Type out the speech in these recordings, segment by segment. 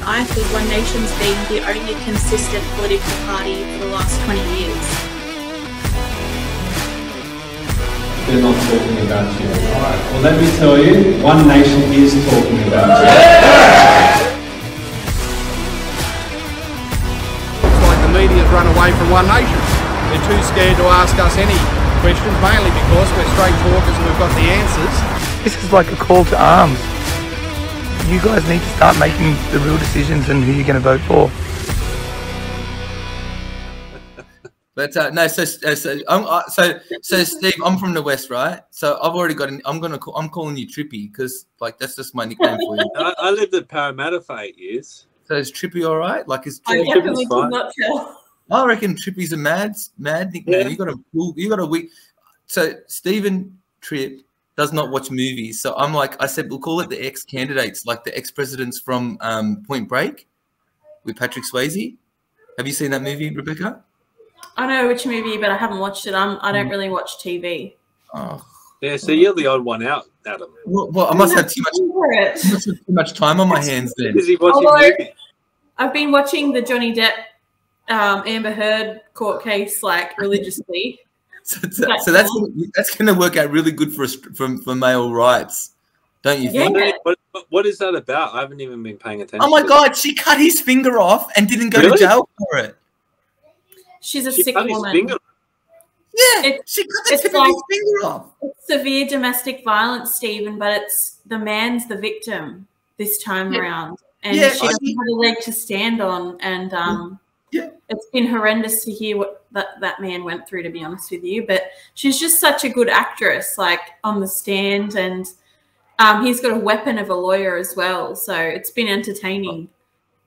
I think One Nation's been the only consistent political party for the last 20 years. They're not talking about you. Alright, well let me tell you, One Nation is talking about you. It's like the media's run away from One Nation. They're too scared to ask us any questions, mainly because we're straight talkers and we've got the answers. This is like a call to arms. You guys need to start making the real decisions and who you're going to vote for. But no, so Steve, I'm from the West, right? So I've already got I'm calling you Trippy because like that's just my nickname for you. I lived at Parramatta for 8 years. So is Trippy all right? Like is I definitely could not tell. I reckon Trippy's a mad nickname. Yeah. You got a weak. So Stephen Tripp does not watch movies. So I'm like, I said, we'll call it the ex-candidates, like the ex-presidents from Point Break with Patrick Swayze. Have you seen that movie, Rebecca? I know which movie, but I haven't watched it. I don't really watch TV. Oh. Yeah, so you're the odd one out, Adam. Well I must have too much time on my hands then. Busy watching movies. I've been watching the Johnny Depp Amber Heard court case like religiously. So that's going to work out really good for male rights, don't you think? Yeah. What is that about? I haven't even been paying attention. Oh my God, she cut his finger off and didn't go to jail for it. She's a sick woman. Yeah, she cut the tip of his finger off. It's severe domestic violence, Stephen, but it's the man's the victim this time around. And she doesn't have a leg to stand on. And it's been horrendous to hear what that man went through, to be honest with you. But she's just such a good actress, like on the stand. And he's got a weapon of a lawyer as well. So it's been entertaining.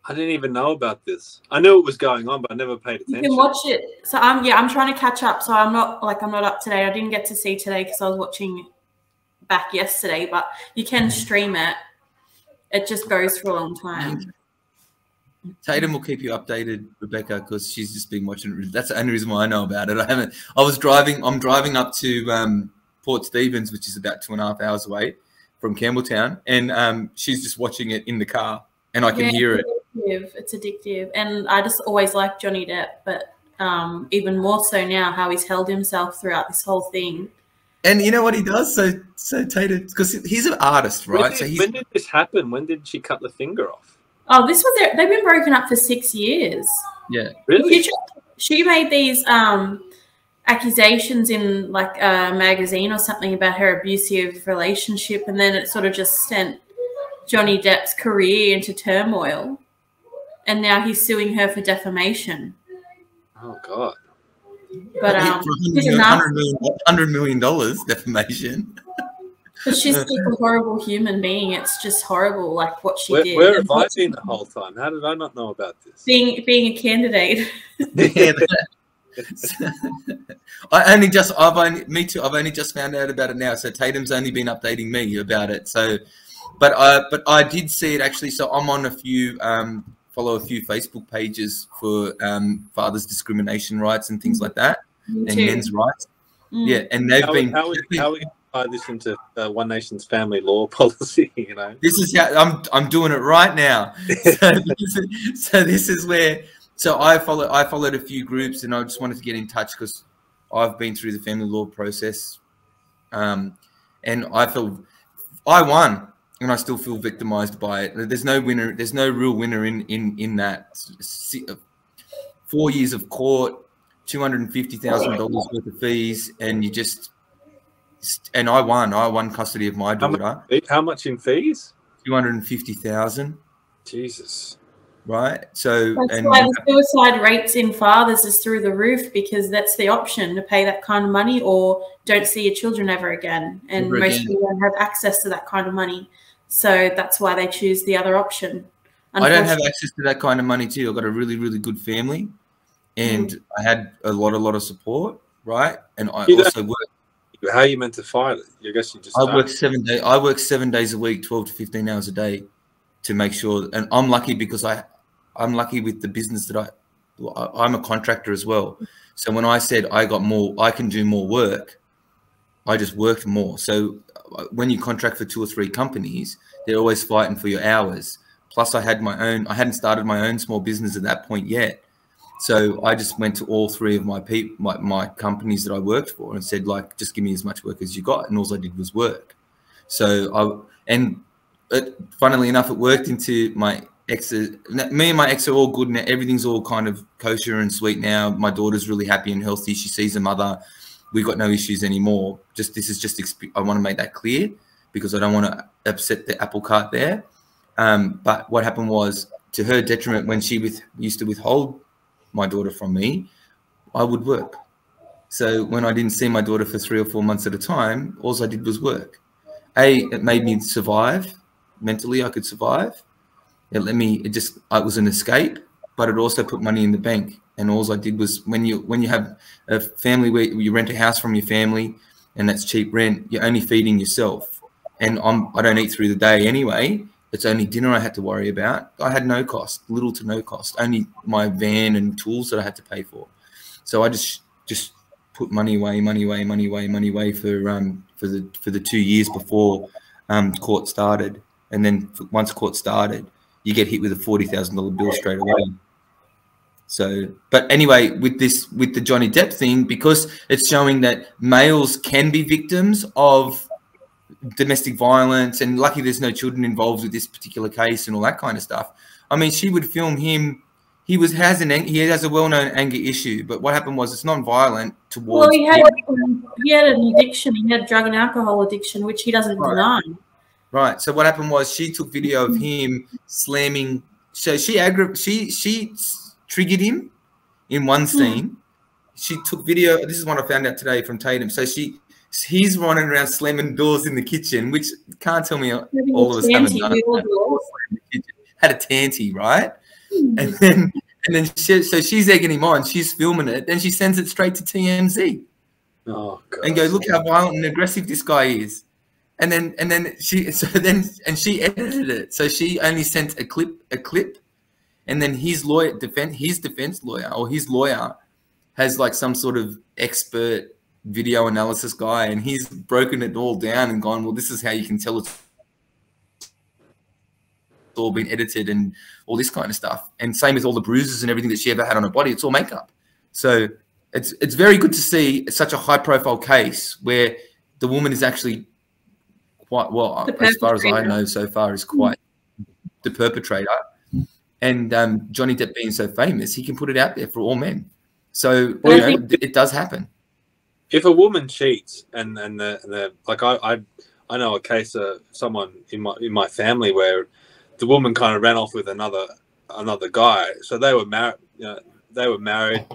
I didn't even know about this. I knew it was going on, but I never paid attention. You can watch it. So I'm trying to catch up. So I'm not up to date. I didn't get to see today because I was watching back yesterday. But you can stream it. It just goes for a long time. Tatum will keep you updated, Rebecca, because she's just been watching. That's the only reason why I know about it. I'm driving up to Port Stephens, which is about 2.5 hours away from Campbelltown, and she's just watching it in the car, and I can hear it. It's addictive, and I just always liked Johnny Depp, but even more so now, how he's held himself throughout this whole thing. And you know what he does? So Tatum, because he's an artist, right? When did this happen? When did she cut the finger off? Oh, they've been broken up for 6 years. Yeah. Really? She made these accusations in like a magazine or something about her abusive relationship, and then it sort of just sent Johnny Depp's career into turmoil. And now he's suing her for defamation. Oh God. But $100 million defamation. But she's such a horrible human being. It's just horrible, like what she did. Where have I been the whole time? How did I not know about this? Being a candidate. I've only just found out about it now. So Tatum's only been updating me about it. So, but I did see it actually. So I'm on follow a few Facebook pages for fathers' discrimination rights and things like that, and men's rights. Yeah, and they've been. How we tie this into One Nation's family law policy? You know, this is how I'm doing it right now. So this is where. So I followed a few groups, and I just wanted to get in touch because I've been through the family law process, and I won. And I still feel victimized by it. There's no winner. There's no real winner in that. 4 years of court, $250,000 worth of fees, and I won. I won custody of my daughter. How much in fees? $250,000. Jesus. Right. So that's why the suicide rates in fathers is through the roof, because that's the option, to pay that kind of money or don't see your children ever again. And most people don't have access to that kind of money. So that's why they choose the other option. I don't have access to that kind of money too. I've got a really, really good family, and I had a lot of support, right? And I also work. How are you meant to fight it? I guess you just. I work 7 days. I work 7 days a week, 12 to 15 hours a day, to make sure. And I'm lucky because I'm lucky with the business that I'm a contractor as well. So when I said I can do more work, I just worked more. So when you contract for 2 or 3 companies, they're always fighting for your hours. Plus I had my own, I hadn't started my own small business at that point yet. So I just went to all three of my companies that I worked for and said, like, just give me as much work as you got. And all I did was work. So funnily enough, it worked into my exes. Me and my ex are all good now. Everything's all kind of kosher and sweet now. My daughter's really happy and healthy. She sees her mother. We've got no issues anymore. I want to make that clear because I don't want to upset the apple cart there. But what happened was, to her detriment, when she used to withhold my daughter from me, I would work. So when I didn't see my daughter for 3 or 4 months at a time, all I did was work. It made me survive. Mentally, I could survive. It was an escape, but it also put money in the bank. And all I did was, when you have a family where you rent a house from your family and that's cheap rent, you're only feeding yourself. And I don't eat through the day anyway. It's only dinner I had to worry about. I had no cost, little to no cost, only my van and tools that I had to pay for. So I just put money away for the 2 years before court started. And then once court started, you get hit with a $40,000 bill straight away. So, but anyway, with the Johnny Depp thing, because it's showing that males can be victims of domestic violence, and lucky there's no children involved with this particular case and all that kind of stuff. I mean, she would film him. He has a well-known anger issue, but what happened was, it's non-violent towards. Well, he had an addiction. He had drug and alcohol addiction, which he doesn't deny. Right. So what happened was, she took video of him slamming. So she triggered him in one scene. She took video. This is what I found out today from Tatum. So he's running around slamming doors in the kitchen, which can't tell me all of us haven't done it. Had a tanty, right? And then she's egging him on. She's filming it. Then she sends it straight to TMZ. Oh, God. And go, look how violent and aggressive this guy is. And then she edited it. So she only sent a clip, and then his defense lawyer, or his lawyer, has like some sort of expert video analysis guy, and he's broken it all down and gone, well, this is how you can tell it's all been edited and all this kind of stuff. And same with all the bruises and everything that she ever had on her body, it's all makeup. So it's very good to see such a high profile case where the woman is actually quite, well, as far as I know so far, is quite the perpetrator. And Johnny Depp being so famous, he can put it out there for all men. So it does happen. If a woman cheats, and like I know a case of someone in my family where the woman kind of ran off with another guy. So they were married.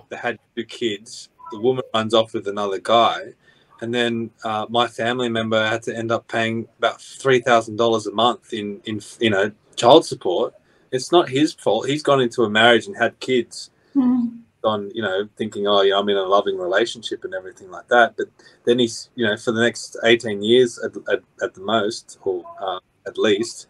They had 2 kids. The woman runs off with another guy, and then my family member had to end up paying about $3,000 a month in child support. It's not his fault. He's gone into a marriage and had kids. On thinking, I'm in a loving relationship and everything like that, but then he's for the next 18 years at the most, or at least,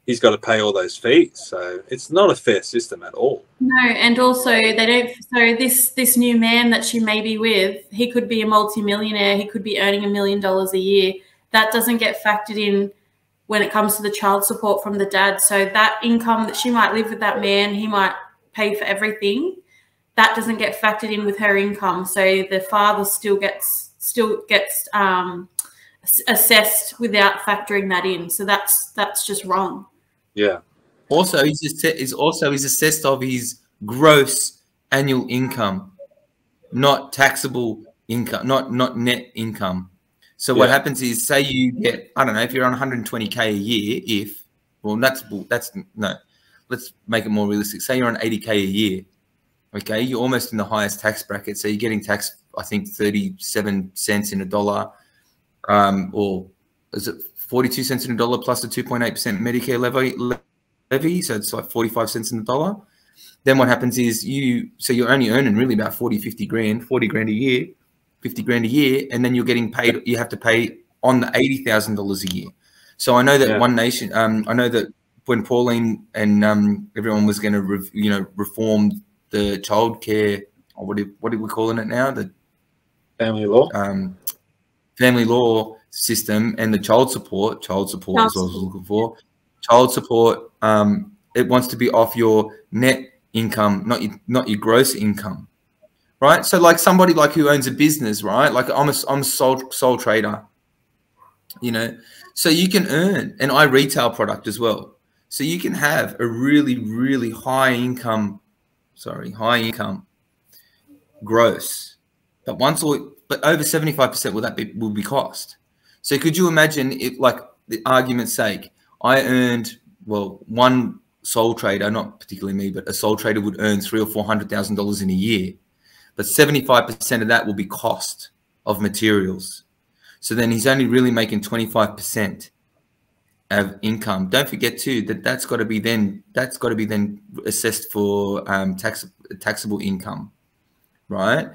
he's got to pay all those fees. So it's not a fair system at all. No, and also they don't. So this new man that she may be with, he could be a multi-millionaire. He could be earning $1 million a year. That doesn't get factored in when it comes to the child support from the dad. So that income that she might live with that man, he might pay for everything. That doesn't get factored in with her income. So the father still gets assessed without factoring that in. So that's just wrong. Yeah. Also, he's assessed of his gross annual income, not taxable income, not net income. So what happens is, say you get, I don't know, if you're on 120K a year, let's make it more realistic. Say you're on 80K a year. Okay, you're almost in the highest tax bracket. So you're getting taxed, I think, 37 cents in a dollar, or is it 42 cents in a dollar plus a 2.8% Medicare levy? So it's like 45 cents in the dollar. Then what happens is you're only earning really about 40 grand a year, 50 grand a year, and then you're getting paid, you have to pay on the $80,000 a year. So I know that One Nation, I know that when Pauline and everyone was going to, reform the childcare, or what are we calling it now? The family law, family law system, and the child support is what I was looking for. child support, it wants to be off your net income, not your gross income, right? So like somebody like who owns a business, right? Like I'm a sole trader, you know, so you can earn, and I retail product as well. So you can have a really, really high income gross, but over 75% will be cost. So could you imagine if, like the argument's sake, I earned, well, one sole trader, not particularly me, but a sole trader would earn $300,000 or $400,000 in a year, but 75% of that will be cost of materials. So then he's only really making 25% of income. Don't forget too that that's got to be then assessed for taxable income, right?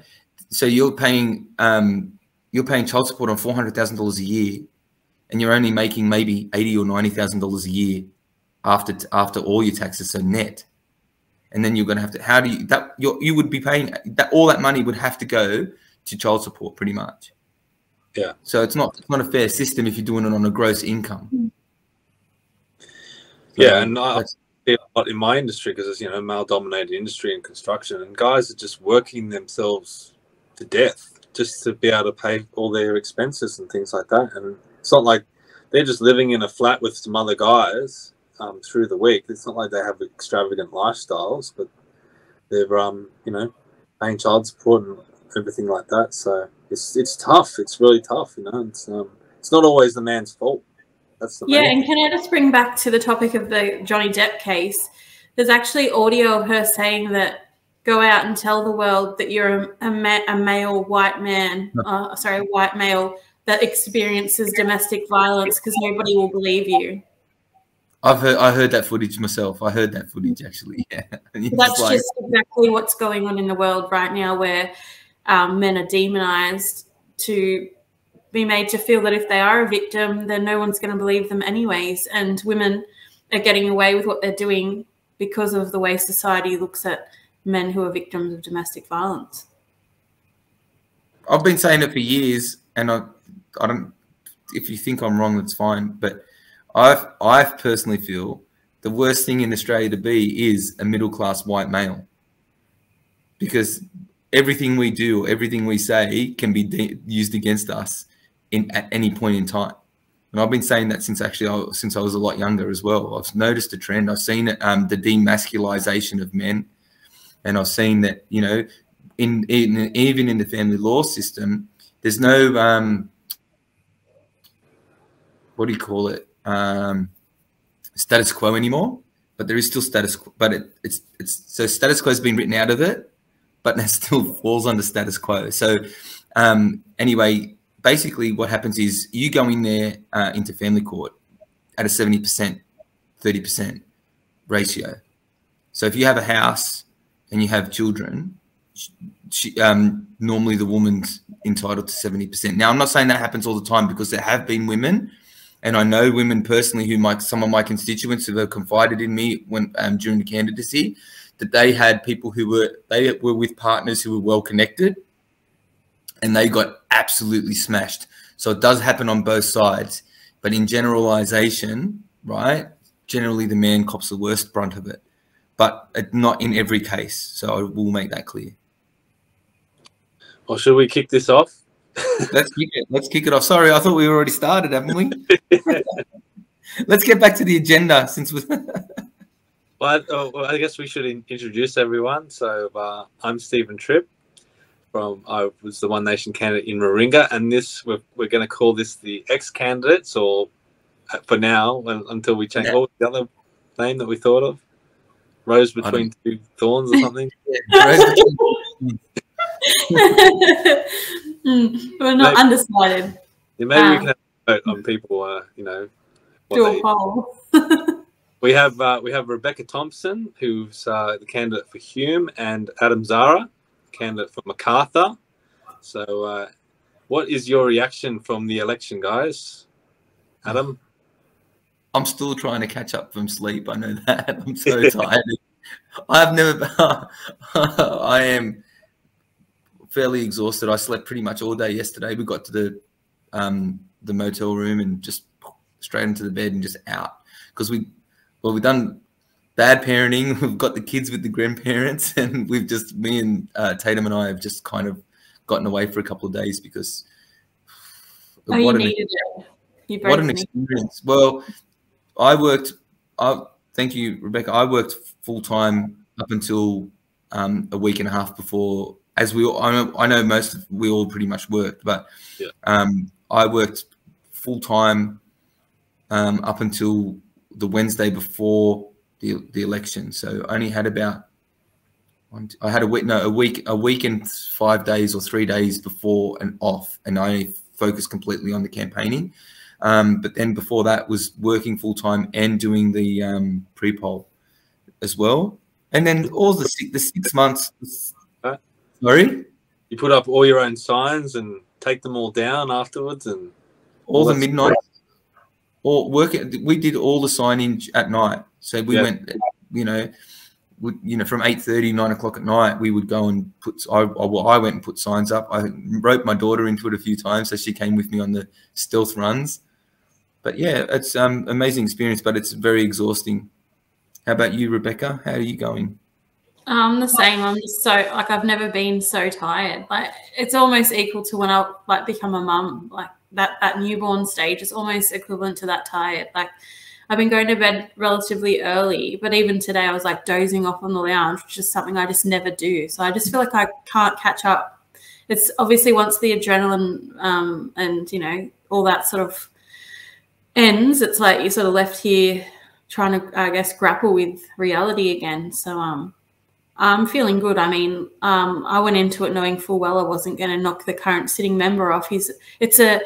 So you're paying child support on $400,000 a year, and you're only making maybe $80,000 or $90,000 a year after all your taxes, so net. And then you're going to have to, you would be paying that, all that money would have to go to child support pretty much. Yeah. So it's not a fair system if you're doing it on a gross income. So yeah, and I see a lot in my industry because it's, you know, male-dominated industry in construction, and guys are just working themselves to death just to be able to pay all their expenses and things like that. And it's not like they're just living in a flat with some other guys through the week. It's not like they have extravagant lifestyles, but they're you know, paying child support and everything like that. So it's tough. It's really tough, you know. It's not always the man's fault. That's the main and thing. can I just bring back to the topic of the Johnny Depp case? There's actually audio of her saying that go out and tell the world that you're a male white man, white male that experiences domestic violence, because nobody will believe you. I heard that footage myself. I heard that footage actually. Yeah. That's just exactly what's going on in the world right now, where men are demonized to be made to feel that if they are a victim, then no one's going to believe them anyways. And women are getting away with what they're doing because of the way society looks at men who are victims of domestic violence. I've been saying it for years, and I don't, if you think I'm wrong, that's fine. But I personally feel the worst thing in Australia to be is a middle-class white male, because everything we do, everything we say can be used against us at any point in time. And I've been saying that since I was a lot younger as well. I've noticed a trend. I've seen it, the demasculization of men, and I've seen that, you know, even in the family law system, there's no what do you call it, status quo anymore. But there is still status quo. But so status quo has been written out of it, but that still falls under status quo. So anyway, basically what happens is you go in there into family court at a 70%, 30% ratio. So if you have a house and you have children, normally the woman's entitled to 70%. Now, I'm not saying that happens all the time, because there have been women, and I know women personally who some of my constituents who have confided in me when during the candidacy, that they had people who were with partners who were well connected, and they got absolutely smashed. So it does happen on both sides, but in generalization, right, generally the man cops the worst brunt of it, but not in every case. So I will make that clear. Well, should we kick this off? Let's kick it off. Sorry, I thought we already started, haven't we? Let's get back to the agenda since we. Well, I guess we should introduce everyone. So I'm Stephen Tripp. I was the One Nation candidate in Warringah, and we're going to call this the ExCandidates, or for now, until we change. What was the other name that we thought of? Rose between two thorns or something? We're not undecided. Yeah, maybe we can have a vote on people, you know. Do a poll. We have Rebecca Thompson, who's the candidate for Hume, and Adam Zahra, candidate for Macarthur. So what is your reaction from the election, guys? Adam? I'm still trying to catch up from sleep. I know that. I'm so tired. I am fairly exhausted. I slept pretty much all day yesterday. We got to the motel room and just straight into the bed and just out, because well, we've done bad parenting. We've got the kids with the grandparents, and we've just, me and Tatum and I have just kind of gotten away for a couple of days because what an experience. Well, thank you, Rebecca. I worked full time up until a week and a half before, as we all, I know we all pretty much worked, but I worked full time up until the Wednesday before the election. So I only had about a week and 5 days or 3 days before and off, and I focused completely on the campaigning. But then before that was working full time and doing the pre-poll as well. And then all the 6 months. Sorry? You put up all your own signs and take them all down afterwards, and all the midnight. We did all the signing at night. So we went, from 8:30, 9 o'clock at night, we would go and I went and put signs up. I roped my daughter into it a few times, so she came with me on the stealth runs. But yeah, it's amazing experience, but it's very exhausting. How about you, Rebecca? How are you going? The same. I'm just so, like, I've never been so tired. Like, it's almost equal to when I become a mum. Like that newborn stage is almost equivalent to that tired. Like, I've been going to bed relatively early, but even today I was like dozing off on the lounge, which is something I just never do. So I just feel like I can't catch up. It's obviously once the adrenaline and all that sort of ends, it's like you're sort of left here trying to, I guess, grapple with reality again. So I'm feeling good. I mean, I went into it knowing full well I wasn't going to knock the current sitting member off. It's a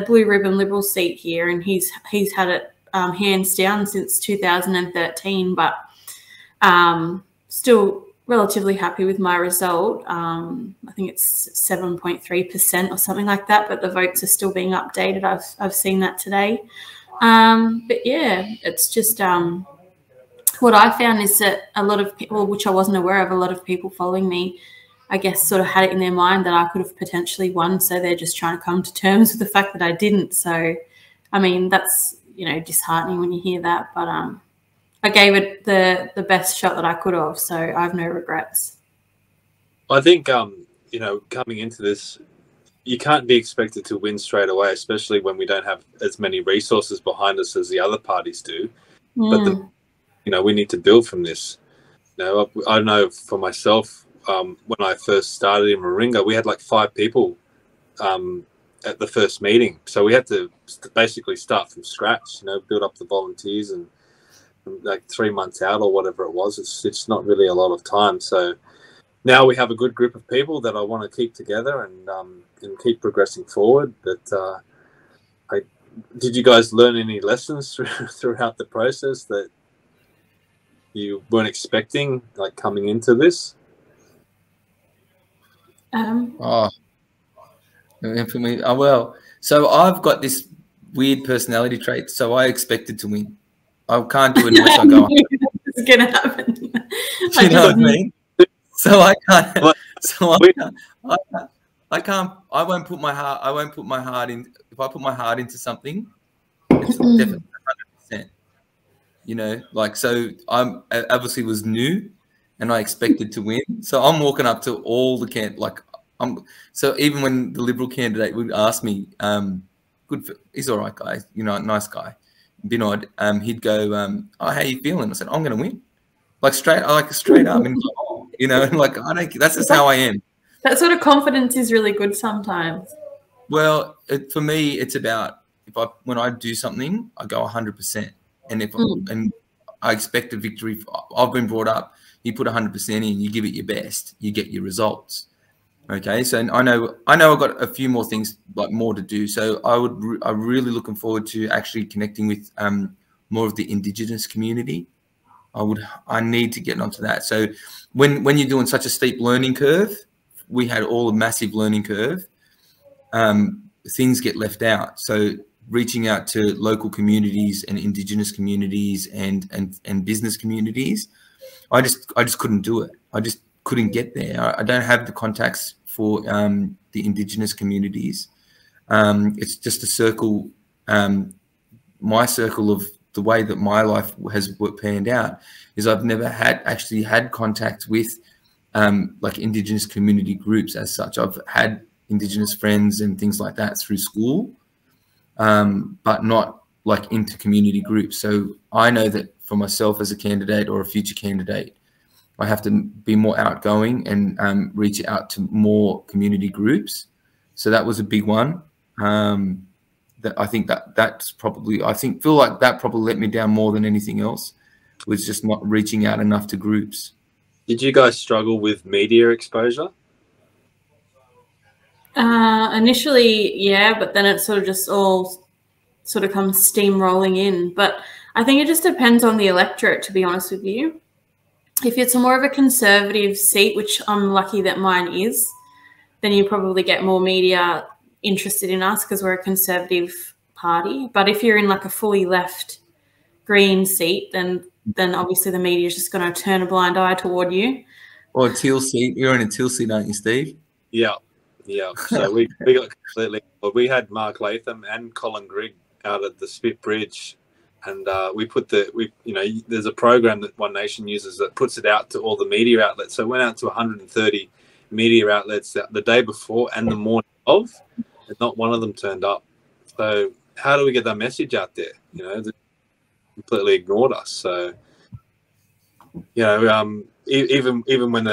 blue ribbon Liberal seat here, and he's had it hands down since 2013, but still relatively happy with my result. I think it's 7.3% or something like that, but the votes are still being updated. I've seen that today. But yeah, it's just what I found is that a lot of people, which I wasn't aware of, a lot of people following me, I guess, sort of had it in their mind that I could have potentially won, so they're just trying to come to terms with the fact that I didn't. So, I mean, that's disheartening when you hear that, but I gave it the best shot that I could have, so I have no regrets. I think coming into this, you can't be expected to win straight away, especially when we don't have as many resources behind us as the other parties do. But we need to build from this. I know for myself, when I first started in Warringah, we had like 5 people at the first meeting, so we had to basically start from scratch. Build up the volunteers, and like 3 months out or whatever it was, it's not really a lot of time. So now we have a good group of people that I want to keep together and keep progressing forward. But did you guys learn any lessons throughout the process that you weren't expecting, like coming into this? For me, well, so I've got this weird personality trait, so I expected to win. I can't do it unless I go. It's gonna happen. You know what I mean? So I can't. I can't. I won't put my heart in. If I put my heart into something, it's definitely 100%. So I'm obviously was new, and I expected to win. So I'm walking up to all the so even when the Liberal candidate would ask me, he's all right guy, nice guy, Binod, he'd go, oh, how you feeling? I said, I'm going to win. Straight up. And, that's just how I am. That sort of confidence is really good sometimes. Well, for me, it's about, when I do something, I go 100%. And and I expect a victory. I've been brought up, you put 100% in, you give it your best, you get your results. Okay, so I know I've got a few more things, more to do. So I'm really looking forward to actually connecting with more of the Indigenous community. I need to get onto that. So when you're doing such a steep learning curve, we had all a massive learning curve. Things get left out. So reaching out to local communities and Indigenous communities and business communities, I just couldn't do it. I just couldn't get there. I don't have the contacts for the Indigenous communities. It's just a circle, my circle of the way that my life has panned out is I've never actually had contact with like Indigenous community groups as such. I've had Indigenous friends and things like that through school, but not like into community groups. So I know that for myself as a candidate or a future candidate, I have to be more outgoing and reach out to more community groups. So that was a big one. That I think that's probably, feel like that probably let me down more than anything else, was just not reaching out enough to groups. Did you guys struggle with media exposure? Initially, yeah, but then it sort of just all sort of comes steamrolling in. But I think it just depends on the electorate, to be honest with you. If it's more of a conservative seat, which I'm lucky that mine is, then you probably get more media interested in us because we're a conservative party. But if you're in like a fully left green seat, then obviously the media is just going to turn a blind eye toward you. Or a teal seat. You're in a teal seat, aren't you, Steve? Yeah, yeah. So we got completely. We had Mark Latham and Colin Grigg out at the Spit Bridge, and there's a program that One Nation uses that puts it out to all the media outlets. So it went out to 130 media outlets the day before and the morning of, and not one of them turned up. So how do we get that message out there? You know, they completely ignored us. So, you know, even when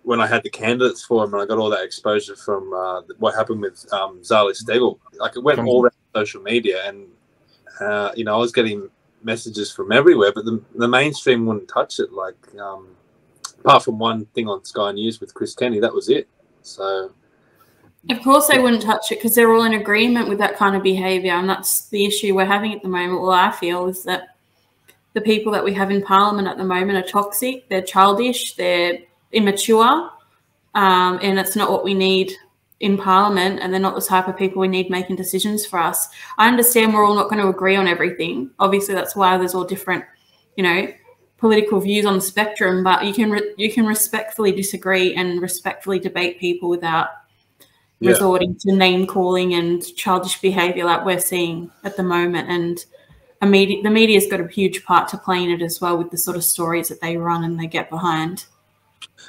when I had the candidates forum and I got all that exposure from what happened with Zahra Stegel, like it went all around social media, and you know, I was getting messages from everywhere, but the mainstream wouldn't touch it. Like, apart from one thing on Sky News with Chris Kenny, that was it. So, of course, they wouldn't touch it because they're all in agreement with that kind of behaviour, and that's the issue we're having at the moment. Well, I feel is that the people that we have in Parliament at the moment are toxic, they're childish, they're immature, and it's not what we need in Parliament, and they're not the type of people we need making decisions for us. I understand we're all not going to agree on everything. Obviously, that's why there's all different, you know, political views on the spectrum, but you can respectfully disagree and respectfully debate people without resorting to name calling and childish behaviour like we're seeing at the moment. And the media's got a huge part to play in it as well, with the sort of stories that they run and they get behind.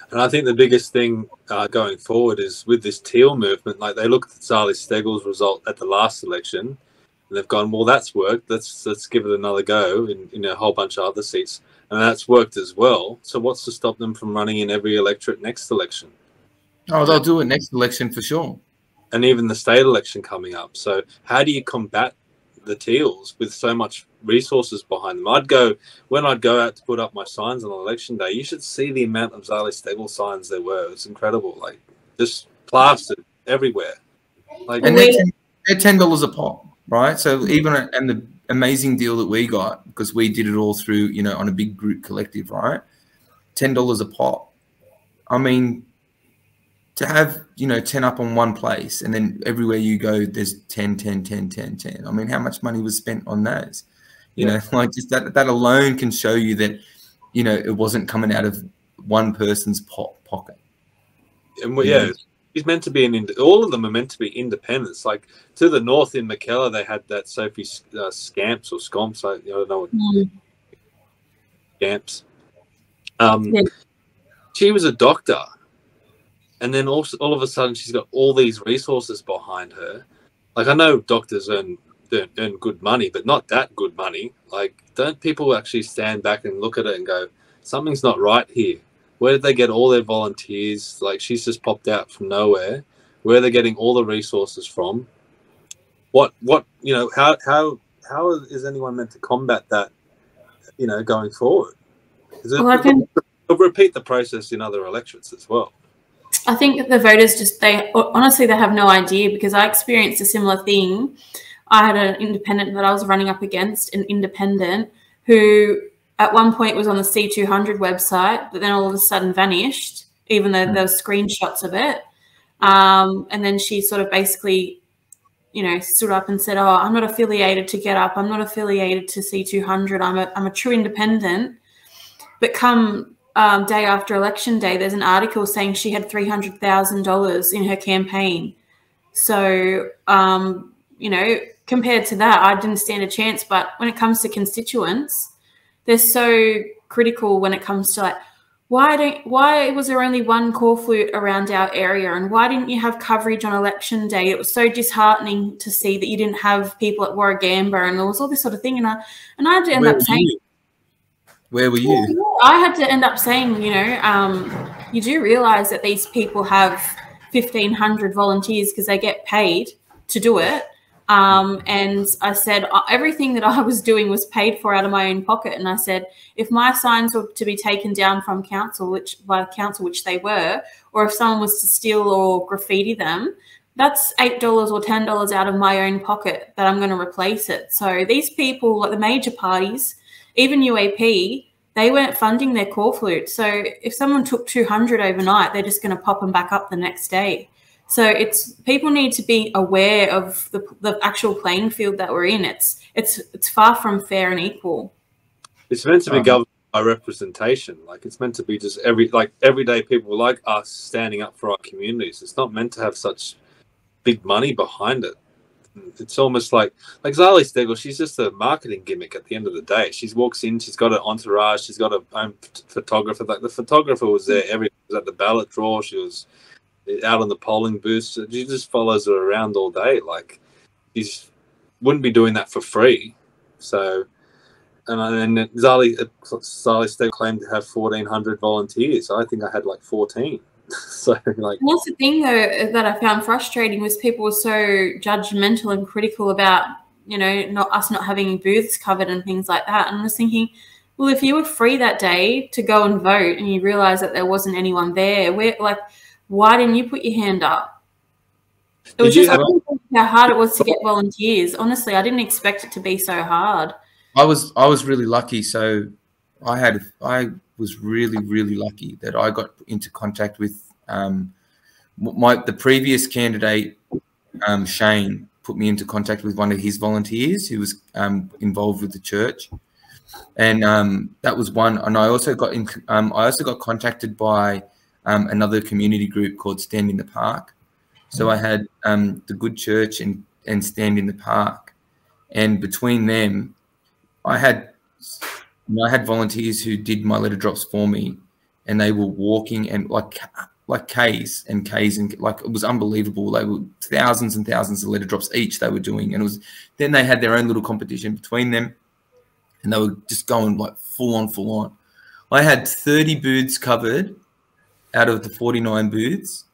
And I think the biggest thing going forward is with this teal movement, like they looked at Zahra Stegel's result at the last election and they've gone, well, that's worked. Let's give it another go in a whole bunch of other seats. And that's worked as well. So what's to stop them from running in every electorate next election? Oh, they'll do it next election for sure. And even the state election coming up. So how do you combat the teals with so much resources behind them? When I'd go out to put up my signs on election day, you should see the amount of Zahra Stegel signs there were. It's incredible, like just plastered everywhere. Like, and they're $10 a pop, right? So even and the amazing deal that we got, because we did it all through, you know, on a big group collective, right? $10 a pop. I mean, to have, you know, 10 up on one place and then everywhere you go, there's 10, 10, 10, 10, 10. I mean, how much money was spent on those? You know, like just that alone can show you that, you know, it wasn't coming out of one person's pocket. And he's meant to be all of them are meant to be independents. Like to the north in McKellar, they had that Sophie Scamps or Scomps. I don't know what Scamps. She was a doctor. And then all of a sudden, she's got all these resources behind her. Like, I know doctors earn good money, but not that good money. Like, don't people actually stand back and look at it and go, something's not right here? Where did they get all their volunteers? Like, she's just popped out from nowhere. Where are they getting all the resources from? What you know, how is anyone meant to combat that, you know, going forward? It'll repeat the process in other electorates as well. I think that the voters they have no idea, because I experienced a similar thing. I had an independent that I was running up against, an independent who at one point was on the C200 website, but then all of a sudden vanished, even though there were screenshots of it. And then she sort of basically, you know, stood up and said, oh, I'm not affiliated to Get Up. I'm not affiliated to C200. I'm a true independent. But come day after election day, there's an article saying she had $300,000 in her campaign. So, you know, compared to that, I didn't stand a chance. But when it comes to constituents, they're so critical when it comes to like, why was there only one corflute around our area, and why didn't you have coverage on election day? It was so disheartening to see that you didn't have people at Warringah, and there was all this sort of thing. And I had to end up saying, where were you? I had to end up saying, you know, you do realise that these people have 1,500 volunteers because they get paid to do it. And I said everything that I was doing was paid for out of my own pocket. And I said, if my signs were to be taken down from council, which they were, or if someone was to steal or graffiti them, that's $8 or $10 out of my own pocket that I'm going to replace it. So these people, like the major parties, even UAP, they weren't funding their corflute. So if someone took 200 overnight, they're just going to pop them back up the next day. So people need to be aware of the actual playing field that we're in. It's far from fair and equal. It's meant to be governed by representation. Like, it's meant to be just everyday people like us standing up for our communities. It's not meant to have such big money behind it. It's almost like Zahra Stegel, she's just a marketing gimmick at the end of the day. She walks in, she's got an entourage, she's got her own photographer. Like, the photographer was there, was at the ballot draw, she was out on the polling booth. She just follows her around all day. Like, she wouldn't be doing that for free. So, and then Zahra Stegel claimed to have 1,400 volunteers. I think I had like 14. So, like, and that's the thing though that I found frustrating, was people were so judgmental and critical about, you know, us not having booths covered and things like that. And I was thinking, well, if you were free that day to go and vote and you realise that there wasn't anyone there, why didn't you put your hand up? It was just how hard it was to get volunteers. Honestly, I didn't expect it to be so hard. I was really lucky. So I was really lucky that I got into contact with the previous candidate, Shane, put me into contact with one of his volunteers who was involved with the church, and that was one. And I also got contacted by another community group called Stand in the Park. So I had the Good Church and Stand in the Park, and between them, I had volunteers who did my letter drops for me, and they were walking and like Ks and like, it was unbelievable. They were thousands and thousands of letter drops each they were doing, and then they had their own little competition between them, and they were just going like full on. I had 30 booths covered out of the 49 booths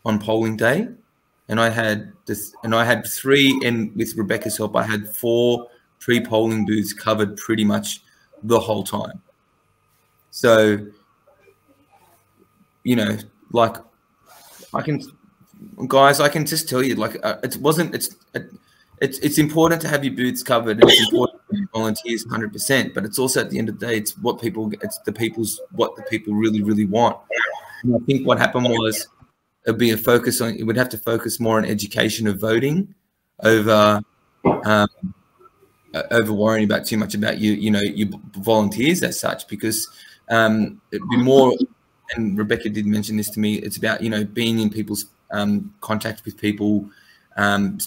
on polling day, and I had 3, and with Rebecca's help, I had 4 pre-polling booths covered pretty much the whole time. So, you know, like, I can just tell you, like, it's important to have your booths covered, and it's important to have volunteers 100%, but it's also, at the end of the day, it's what the people really want. And I think what happened was it would have to focus more on education of voting over worrying about too much about your volunteers as such, because it'd be more, and Rebecca did mention this to me, it's about, you know, being in people's contact with people,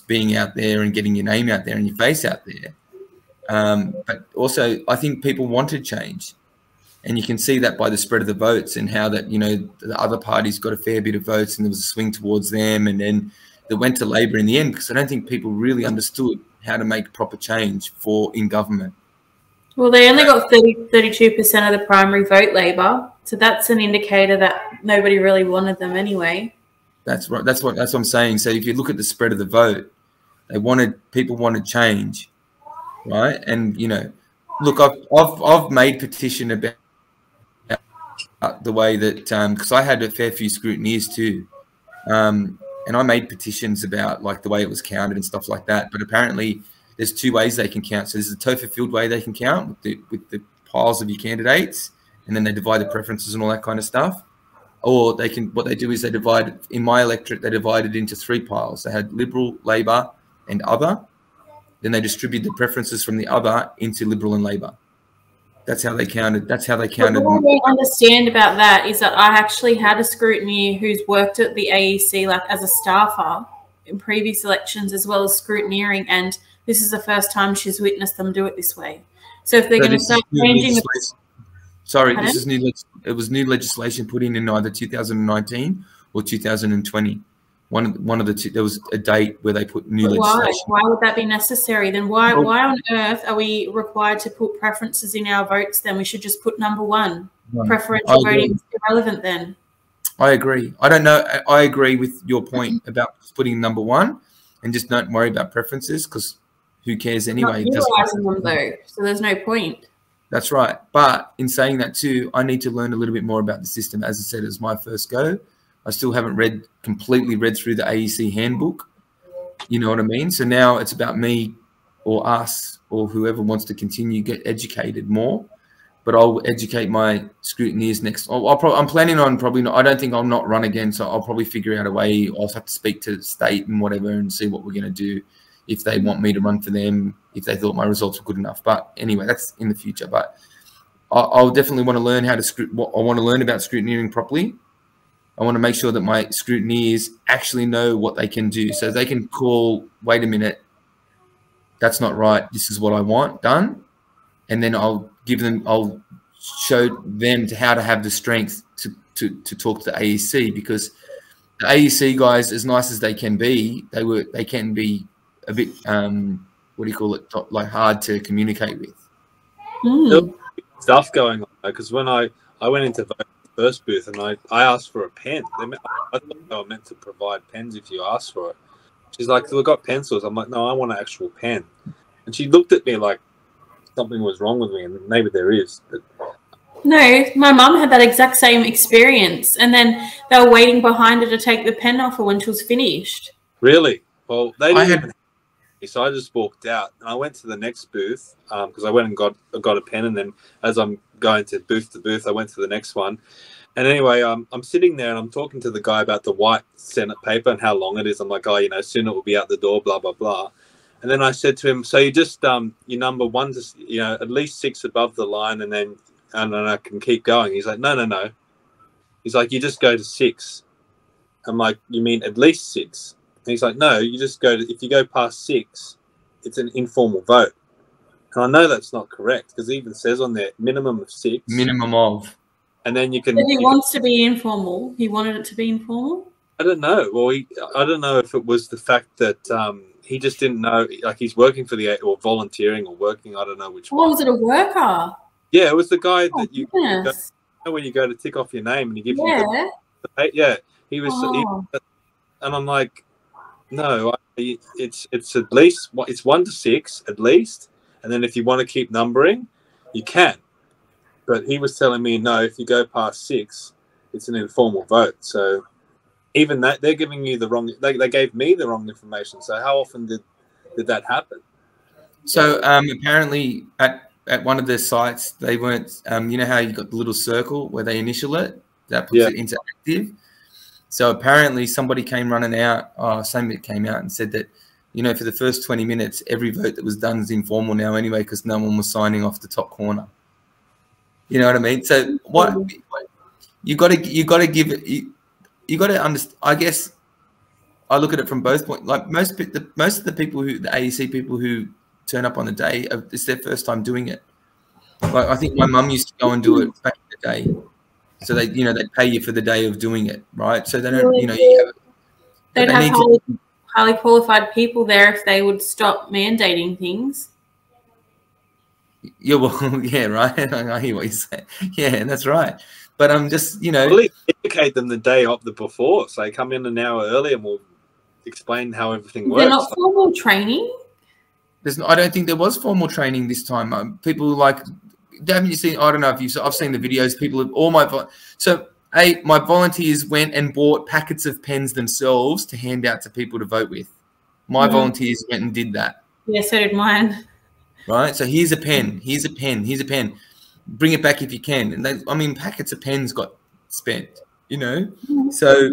being out there and getting your name out there and your face out there. But also, I think people wanted change, and you can see that by the spread of the votes, and how that, you know, the other parties got a fair bit of votes and there was a swing towards them, and then they went to Labor in the end, because I don't think people really understood how to make proper change in government. Well, they only got 32% of the primary vote, Labor, so that's an indicator that nobody really wanted them anyway. That's right. That's what I'm saying. So if you look at the spread of the vote, people wanted change, right? And, you know, look, I've made petition about the way that, because I had a fair few scrutineers too, and I made petitions about, like, the way it was counted and stuff like that. But apparently there's 2 ways they can count. So there's the Topher Field way they can count with the piles of your candidates, and then they divide the preferences and all that kind of stuff. Or what they do is they divide, in my electorate, they divided into 3 piles. They had Liberal, Labor and Other. Then they distribute the preferences from the Other into Liberal and Labor. That's how they counted. What I don't understand about that is that I actually had a scrutineer who's worked at the AEC, like, as a staffer in previous elections, as well as scrutineering, and this is the first time she's witnessed them do it this way. So if they're going to start changing the... Sorry, this is new. It was new legislation put in either 2019 or 2020. One of the two. There was a date where they put new legislation. Why would that be necessary? Then why on earth are we required to put preferences in our votes? Then we should just put number one. Preferential voting is irrelevant then. I agree. I don't know. I agree with your point about putting number one and just don't worry about preferences, because who cares anyway? Not utilizing them though, so there's no point. That's right. But in saying that too, I need to learn a little bit more about the system. As I said, it's my first go. I still haven't completely read through the AEC handbook. You know what I mean? So now it's about me or us or whoever wants to continue get educated more. But I'll educate my scrutineers next. I'm planning on probably not. I don't think I'll not run again. So I'll probably figure out a way. I'll have to speak to the state and whatever and see what we're going to do, if they want me to run for them, if they thought my results were good enough. But anyway, that's in the future. But I'll definitely want to learn how to I want to learn about scrutineering properly. I want to make sure that my scrutineers actually know what they can do, so they can call, wait a minute, that's not right, this is what I want done. And then I'll show them how to have the strength to talk to the AEC, because the AEC guys, as nice as they can be, they can be a bit like hard to communicate with. Stuff going on, because when I went into vote first booth and I asked for a pen. I thought they were meant to provide pens if you asked for it. She's like, we've got pencils. I'm like, no, I want an actual pen. And she looked at me like something was wrong with me, and maybe there is. But... No, my mum had that exact same experience, and then they were waiting behind her to take the pen off her when she was finished. Really? Well, they didn't. So I just walked out and I went to the next booth because I went and got a pen, and then as I'm going to booth, I went to the next one. And anyway, I'm sitting there and I'm talking to the guy about the white Senate paper and how long it is. I'm like, oh, soon it will be out the door, blah, blah, blah. And then I said to him, so you just, you number one to, at least 6 above the line, and then I can keep going. He's like, no. He's like, you just go to 6. I'm like, you mean at least 6? And he's like, no, you just if you go past 6, it's an informal vote. And I know that's not correct, because it even says on there, minimum of 6. Minimum of. And then you can... If he wants to be informal. He wanted it to be informal? I don't know. Well, I don't know if it was the fact that he just didn't know, like he's working for or volunteering or working, I don't know which one. Was it a worker? Yeah, it was the guy that you go, when you go to tick off your name and he gives you the... Yeah, he was... and I'm like... No, it's at least it's 1 to 6 at least, and then if you want to keep numbering, you can. But he was telling me no. If you go past 6, it's an informal vote. So even that, they're giving you the wrong. They gave me the wrong information. So how often did that happen? So apparently at one of their sites, they weren't. You know how you got the little circle where they initial it, that puts it into active. So apparently somebody came running out, somebody came out and said that, for the first 20 minutes, every vote that was done is informal now anyway, because no one was signing off the top corner. You know what I mean? So what you got to give it, you got to understand. I guess I look at it from both points. Like most of the people the AEC people who turn up on the day, it's their first time doing it. Like I think my mum used to go and do it back in the day. So they pay you for the day of doing it, right? So they don't, they'd have highly qualified people there if they would stop mandating things. Yeah, well, yeah, right. I hear what you're saying. Yeah, that's right. But I'm just, Well, educate them the day of the before. So come in an hour early and we'll explain how everything works. They're not formal training? I don't think there was formal training this time. People haven't you seen? I don't know if I've seen the videos. My volunteers went and bought packets of pens themselves to hand out to people to vote with. My volunteers went and did that. Yeah, so did mine. Right. So here's a pen. Here's a pen. Here's a pen. Bring it back if you can. And packets of pens got spent. So.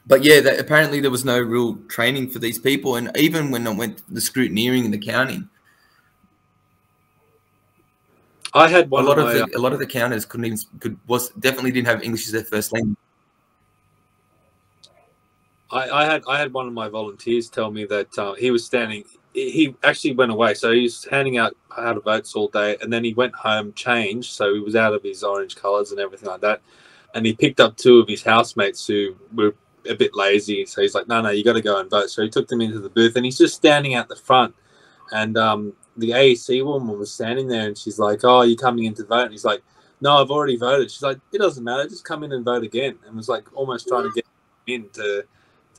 But yeah, apparently there was no real training for these people, and even when I went the scrutineering and the counting. I had a lot of the counters definitely didn't have English as their first language. I had one of my volunteers tell me that he was standing he actually went away. So he was handing out votes all day, and then he went home, changed, so he was out of his orange colours and everything like that. And he picked up 2 of his housemates who were a bit lazy. So he's like, no, you got to go and vote. So he took them into the booth, and he's just standing out the front. And the AEC woman was standing there, and she's like, oh, you're coming in to vote? And he's like, no, I've already voted. She's like, it doesn't matter, just come in and vote again. And was like almost trying to get him in to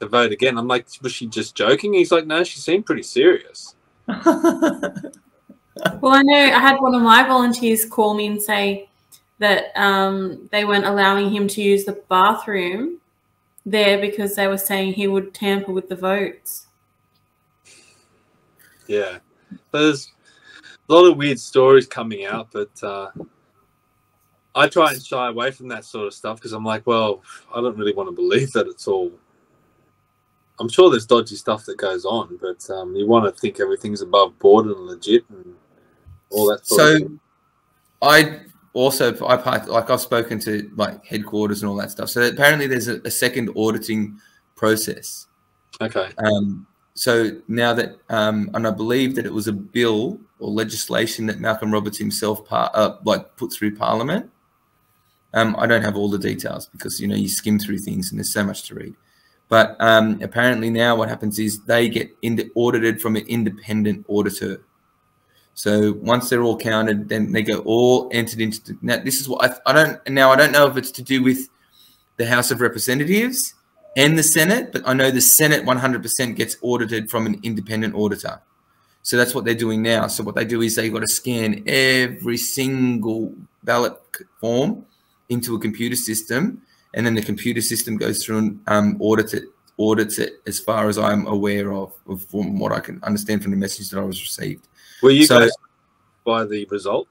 vote again. I'm like, was she just joking? He's like, no, she seemed pretty serious. Well, I know I had one of my volunteers call me and say that they weren't allowing him to use the bathroom there because they were saying he would tamper with the votes. Yeah, there's a lot of weird stories coming out, but I try and shy away from that sort of stuff because I'm like, well, I don't really want to believe that it's all. I'm sure there's dodgy stuff that goes on, but you want to think everything's above board and legit and all that sort of thing. I've spoken to like headquarters and all that stuff. So apparently there's a second auditing process. Okay. So now that, and I believe that it was a bill or legislation that Malcolm Roberts himself put through Parliament. I don't have all the details because, you know, you skim through things and there's so much to read. But apparently now what happens is they get audited from an independent auditor. So once they're all counted, then they go all entered into. Now this is what I don't know if it's to do with the House of Representatives and the Senate, but I know the Senate 100% gets audited from an independent auditor. So that's what they're doing now. So what they do is they've got to scan every single ballot form into a computer system, and then the computer system goes through and audits it as far as I'm aware of from what I can understand from the message that I was received. Were you guys by the result?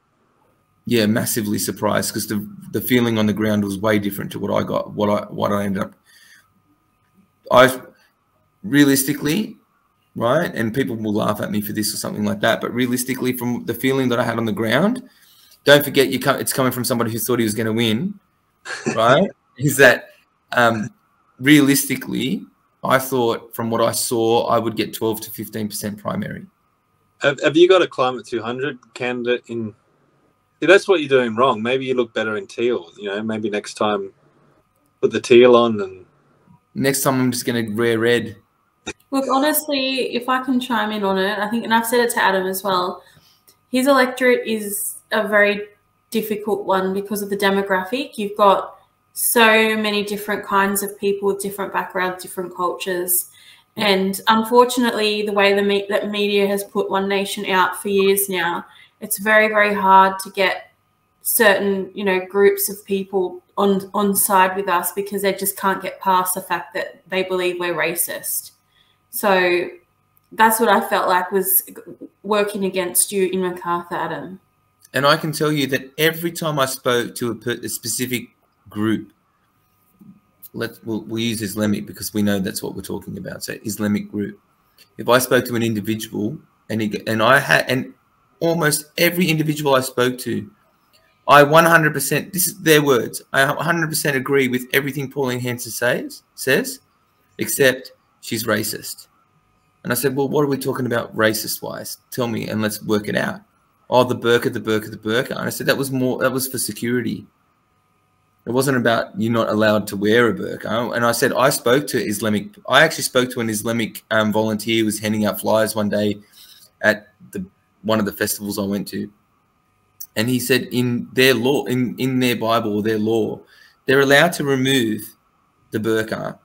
Yeah, massively surprised because the feeling on the ground was way different to what I got, what I ended up. Realistically, right, and people will laugh at me for this or something like that, but realistically, from the feeling that I had on the ground, don't forget it's coming from somebody who thought he was going to win, right? Is that realistically, I thought from what I saw, I would get 12 to 15% primary. Have you got a Climate 200 candidate in? See, that's what you're doing wrong. Maybe you look better in teal. You know, maybe next time put the teal on. And next time I'm just going to wear red. Look, honestly, if I can chime in on it, I think, and I've said it to Adam as well, his electorate is a very difficult one because of the demographic. You've got so many different kinds of people with different backgrounds, different cultures. And unfortunately, the way that media has put One Nation out for years now, it's very, very hard to get certain, you know, groups of people on side with us because they just can't get past the fact that they believe we're racist. So that's what I felt like was working against you in Macarthur, Adam. And I can tell you that every time I spoke to a specific group, we'll use Islamic because we know that's what we're talking about. So Islamic group. If I spoke to an individual and almost every individual I spoke to, I 100%, this is their words, I 100% agree with everything Pauline Hanson says, except she's racist. And I said, well, what are we talking about racist-wise? Tell me, and let's work it out. Oh, the burqa. And I said, that was for security. It wasn't about you're not allowed to wear a burqa. And I said, I actually spoke to an Islamic volunteer who was handing out flyers one day at one of the festivals I went to. And he said in their law, in their Bible or their law, they're allowed to remove the burqa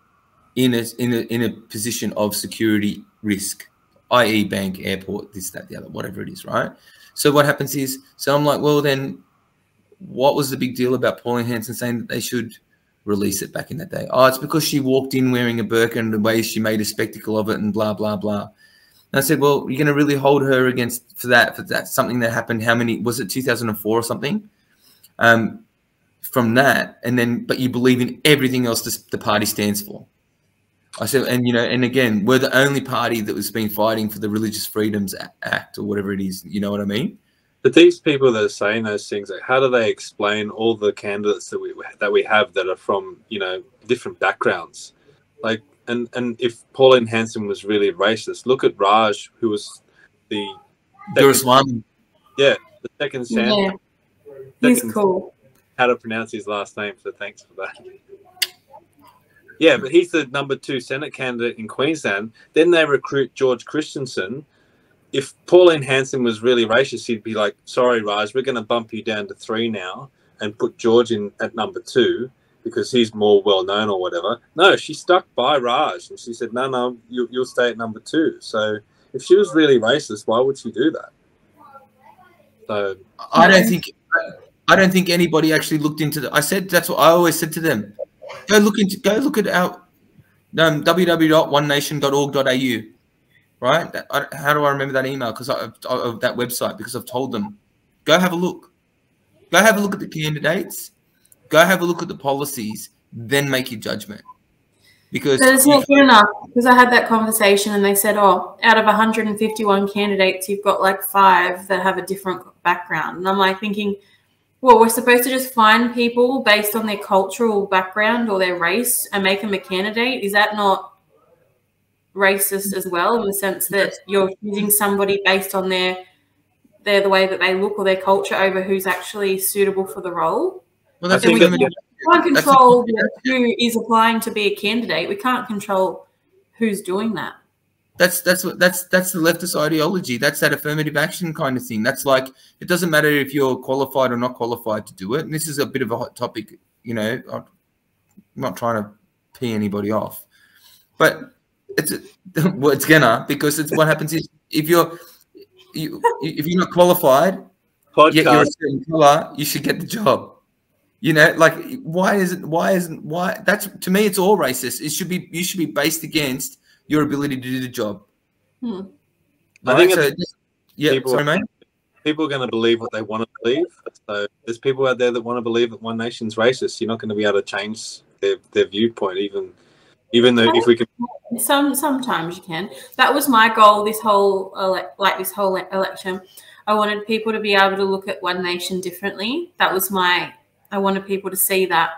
in a position of security risk, i.e. bank, airport, this, that, the other, whatever it is, right? So what happens is, so I'm like, well, then what was the big deal about Pauline Hanson saying that they should release it back in that day? Oh, it's because she walked in wearing a burqa and the way she made a spectacle of it and blah, blah, blah. And I said, well, you're going to really hold her against for that something that happened, how many, was it 2004 or something? From that, and then, but you believe in everything else the party stands for. I said, and, you know, and again, we're the only party that was been fighting for the Religious Freedoms Act or whatever it is. You know what I mean? But these people that are saying those things, like, how do they explain all the candidates that we have that are from, you know, different backgrounds? Like, and if Pauline Hanson was really racist, look at Raj, who was the Guruswamy. Yeah, the second Santa. Yeah. He's cool. How to pronounce his last name, so thanks for that. Yeah, but he's the number 2 Senate candidate in Queensland. Then they recruit George Christensen. If Pauline Hanson was really racist, he'd be like, sorry, Raj, we're going to bump you down to 3 now and put George in at number 2 because he's more well-known or whatever. No, she stuck by Raj, and she said, no, you'll stay at number 2. So if she was really racist, why would she do that? So I don't think anybody actually looked into the. I said that's what I always said to them. Go look at our www.onenation.org.au. Right? How do I remember that email? Because of that website, because I've told them, go have a look. Go have a look at the candidates. Go have a look at the policies. Then make your judgment. Because it's not good enough. Because I had that conversation and they said, oh, out of 151 candidates, you've got like 5 that have a different background. And I'm like thinking, well, we're supposed to just find people based on their cultural background or their race and make them a candidate? Is that not racist as well, in the sense that you're choosing somebody based on the way that they look or their culture over who's actually suitable for the role? Well, that's we can't control who is applying to be a candidate. We can't control who's doing that. That's the leftist ideology. That's that affirmative action kind of thing. That's like, it doesn't matter if you're qualified or not qualified to do it. And this is a bit of a hot topic, you know. I'm not trying to pee anybody off, but it's gonna, because it's what happens is if you're not qualified, yet you're a certain colour, you should get the job. You know, like why that's, to me, it's all racist. You should be based against your ability to do the job. I think sorry, mate. People are going to believe what they want to believe. So there's people out there that want to believe that One Nation's racist. You're not going to be able to change their viewpoint, even though if we can. Sometimes you can. That was my goal. This whole election, I wanted people to be able to look at One Nation differently. That was I wanted people to see that,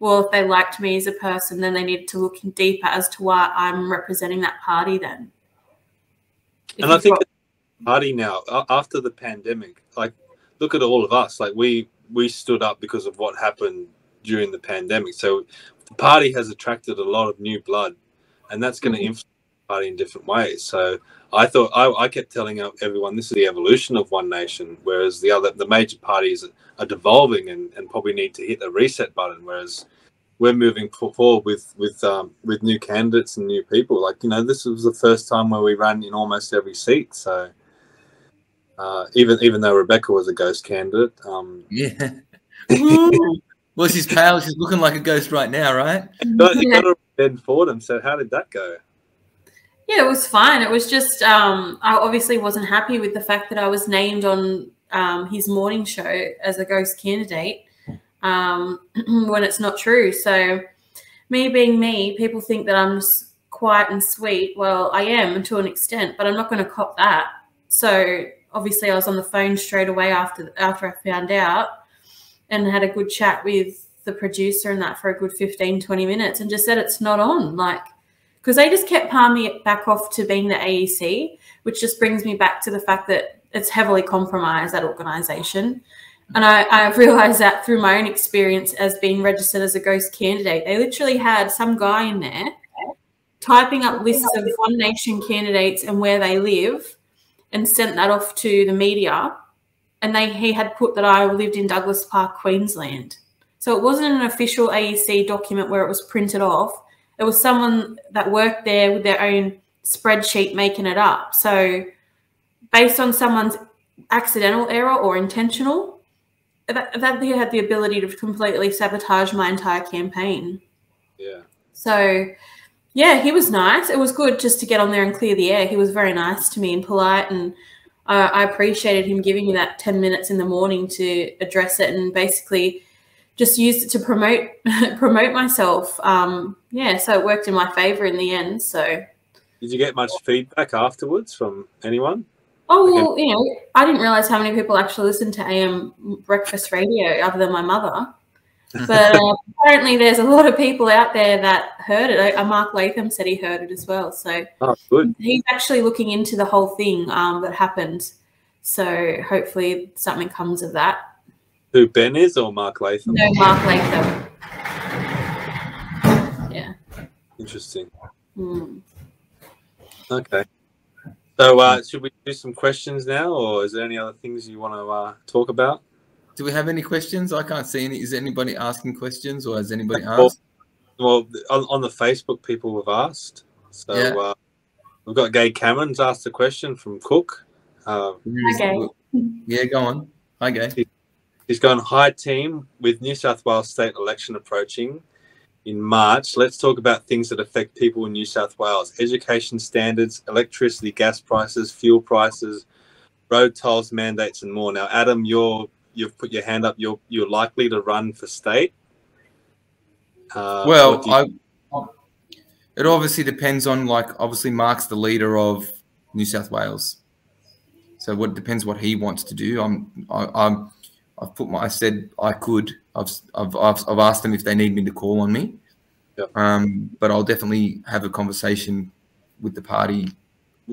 well, if they liked me as a person, then they needed to look deeper as to why I'm representing that party then. And I think the party now, after the pandemic, like, look at all of us. Like, we stood up because of what happened during the pandemic. So the party has attracted a lot of new blood, and that's going to influence the party in different ways. So I thought, I kept telling everyone this is the evolution of One Nation, whereas the major parties are devolving and probably need to hit the reset button, whereas we're moving forward with new candidates and new people. Like, you know, this was the first time where we ran in almost every seat. So even though Rebecca was a ghost candidate, yeah. Well, she's pale. She's looking like a ghost right now, right? You got a Ben Fordham. So how did that go? Yeah, it was fine. It was just I obviously wasn't happy with the fact that I was named on his morning show as a ghost candidate when it's not true. So me being me, people think that I'm just quiet and sweet. Well, I am to an extent, but I'm not going to cop that. So obviously I was on the phone straight away after I found out, and had a good chat with the producer and that for a good 15, 20 minutes, and just said it's not on. Like, because they just kept palming it back off to being the AEC, which just brings me back to the fact that it's heavily compromised, that organisation. And I realised that through my own experience as being registered as a ghost candidate. They literally had some guy in there typing up lists of One Nation candidates and where they live and sent that off to the media. And he had put that I lived in Douglas Park, Queensland. So it wasn't an official AEC document where it was printed off. It was someone that worked there with their own spreadsheet making it up. So based on someone's accidental error or intentional, that they had the ability to completely sabotage my entire campaign. Yeah. So, yeah, he was nice. It was good just to get on there and clear the air. He was very nice to me and polite, and I appreciated him giving me that 10 minutes in the morning to address it, and basically just used it to promote myself. Yeah, so it worked in my favour in the end. So, did you get much feedback afterwards from anyone? Oh, well, you know, I didn't realise how many people actually listen to AM breakfast radio other than my mother. But apparently there's a lot of people out there that heard it. Mark Latham said he heard it as well. So good. He's actually looking into the whole thing that happened. So hopefully something comes of that. Who, Ben is or Mark Latham? No, Mark Latham. Yeah. Interesting. Mm. Okay. So should we do some questions now, or is there any other things you want to talk about? Do we have any questions? I can't see any. Is anybody asking questions, or has anybody asked? Well, on the Facebook, people have asked. So Yeah. we've got Gay Cameron's asked a question from Cook. Okay. Yeah, go on. Hi, Gay. He's gone, hi team, with New South Wales state election approaching in March, let's talk about things that affect people in New South Wales. Education standards, electricity, gas prices, fuel prices, road tolls, mandates and more. Now, Adam, you've put your hand up. You're likely to run for state. Well, it obviously depends on, like, obviously Mark's the leader of New South Wales. So what depends what he wants to do. I said I could. I've asked them if they need me to call on me. Yep. But I'll definitely have a conversation with the party.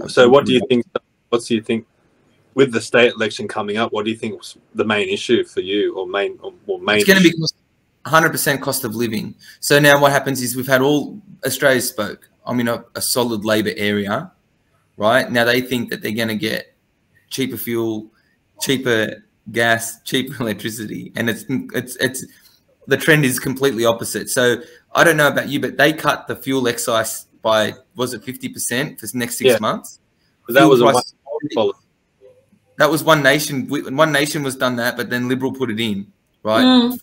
So what do you think? What do you think with the state election coming up? What do you think was the main issue for you, or main? It's going to be 100% cost of living. So now what happens is we've had all Australia spoke. I'm in a solid Labor area, right? Now they think that they're going to get cheaper fuel, cheaper gas, cheaper electricity, and it's the trend is completely opposite. So I don't know about you, but they cut the fuel excise by, was it 50% for the next 6 months? That was that was One Nation. One Nation was done that, but then Liberal put it in, right?